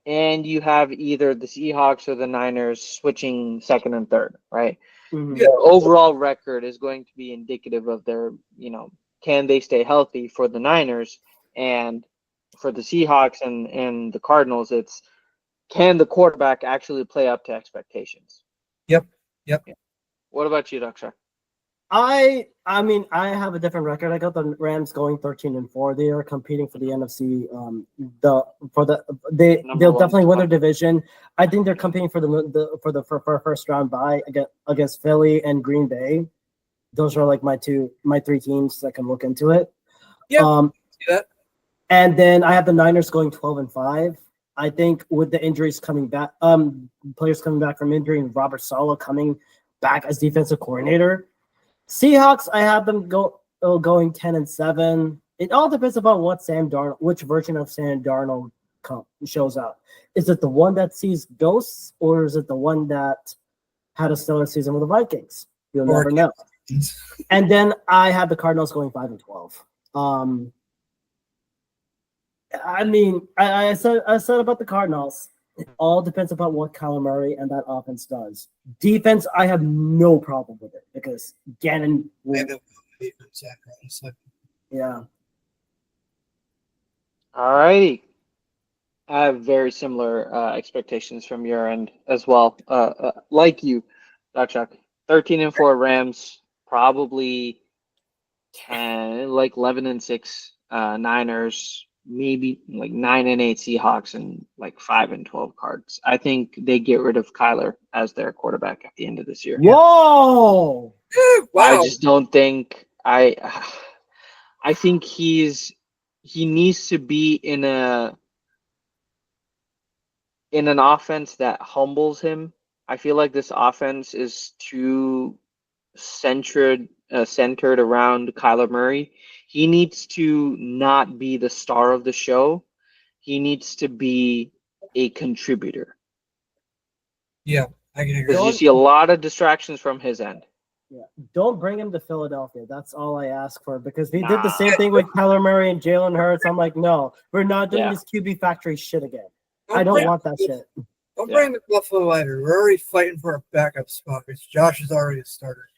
and you have either the Seahawks or the Niners switching second and third, right? Mhm. Yeah. The overall record is going to be indicative of their, can they stay healthy for the Niners, and for the Seahawks and the Cardinals, it's can the quarterback actually play up to expectations? Yep. What about you, Daksha? I mean, I have a different record. I got the Rams going 13-4. They are competing for the NFC. They'll Number definitely one win their spot. division. I think they're competing for first round bye against Philly and Green Bay. Those are like my three teams that can look into it. Yep. See that? And then I have the Niners going 12-5. I think with the injuries coming back, players coming back from injury, and Robert Saleh coming back as defensive coordinator. Seahawks, I have them going 10-7. It all depends upon which version of Sam Darnold shows up. Is it the one that sees ghosts, or is it the one that had a stellar season with the Vikings? You'll never know. And then I have the Cardinals going 5-12. I mean, I said about the Cardinals. It all depends upon what Kyler Murray and that offense does. Defense, I have no problem with it because Gannon will, yeah. All righty. I have very similar expectations from your end as well. Like you, Chuck. 13-4 Rams, probably 11-6 Niners, maybe like 9-8 Seahawks, and like 5-12 Cards. I think they get rid of Kyler as their quarterback at the end of this year. Whoa! Wow. I just don't think I think he needs to be in an offense that humbles him. I feel like this offense is too centered around Kyler Murray. He needs to not be the star of the show. He needs to be a contributor. Yeah, I can agree. Because you see a lot of distractions from his end. Yeah, don't bring him to Philadelphia. That's all I ask for because they did the same thing with Kyler Murray and Jalen Hurts. I'm like, no, we're not doing this QB factory shit again. I don't want that shit. Don't bring the Buffalo either. We're already fighting for a backup spot because Josh is already a starter.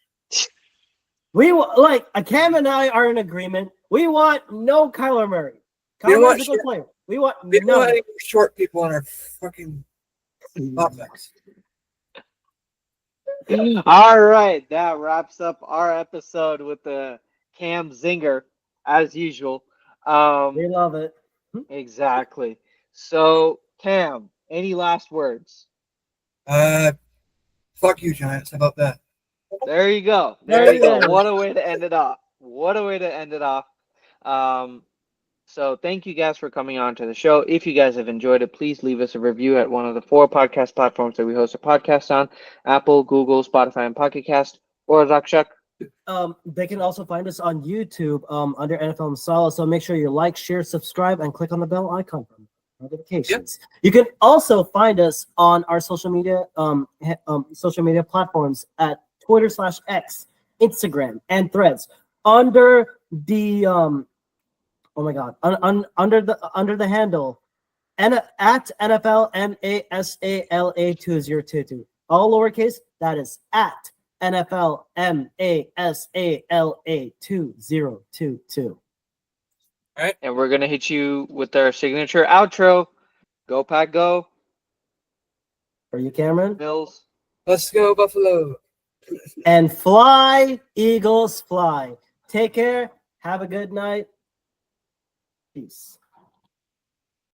Cam and I are in agreement. We want no Kyler Murray. Kyler Murray's a good player. We want any short people on our fucking offense. All right, that wraps up our episode with the Cam Zinger, as usual. We love it. Exactly. So, Cam, any last words? Fuck you, Giants. How about that? There you go. There you go. What a way to end it off. So thank you guys for coming on to the show. If you guys have enjoyed it, please leave us a review at one of the 4 podcast platforms that we host a podcast on: Apple, Google, Spotify, and Pocket Cast. Or Zakshak. They can also find us on YouTube under NFL Masala. So make sure you like, share, subscribe, and click on the bell icon for notifications. Yep. You can also find us on our social media platforms at Twitter/X, Instagram, and Threads under the under the handle at NFL Masala 2022. All lowercase. That is at NFL Masala 2022. All right. And we're going to hit you with our signature outro. Go Pack Go. For you, Cameron. Bills. Let's go, Buffalo. And fly, Eagles, fly. Take care. Have a good night. Peace.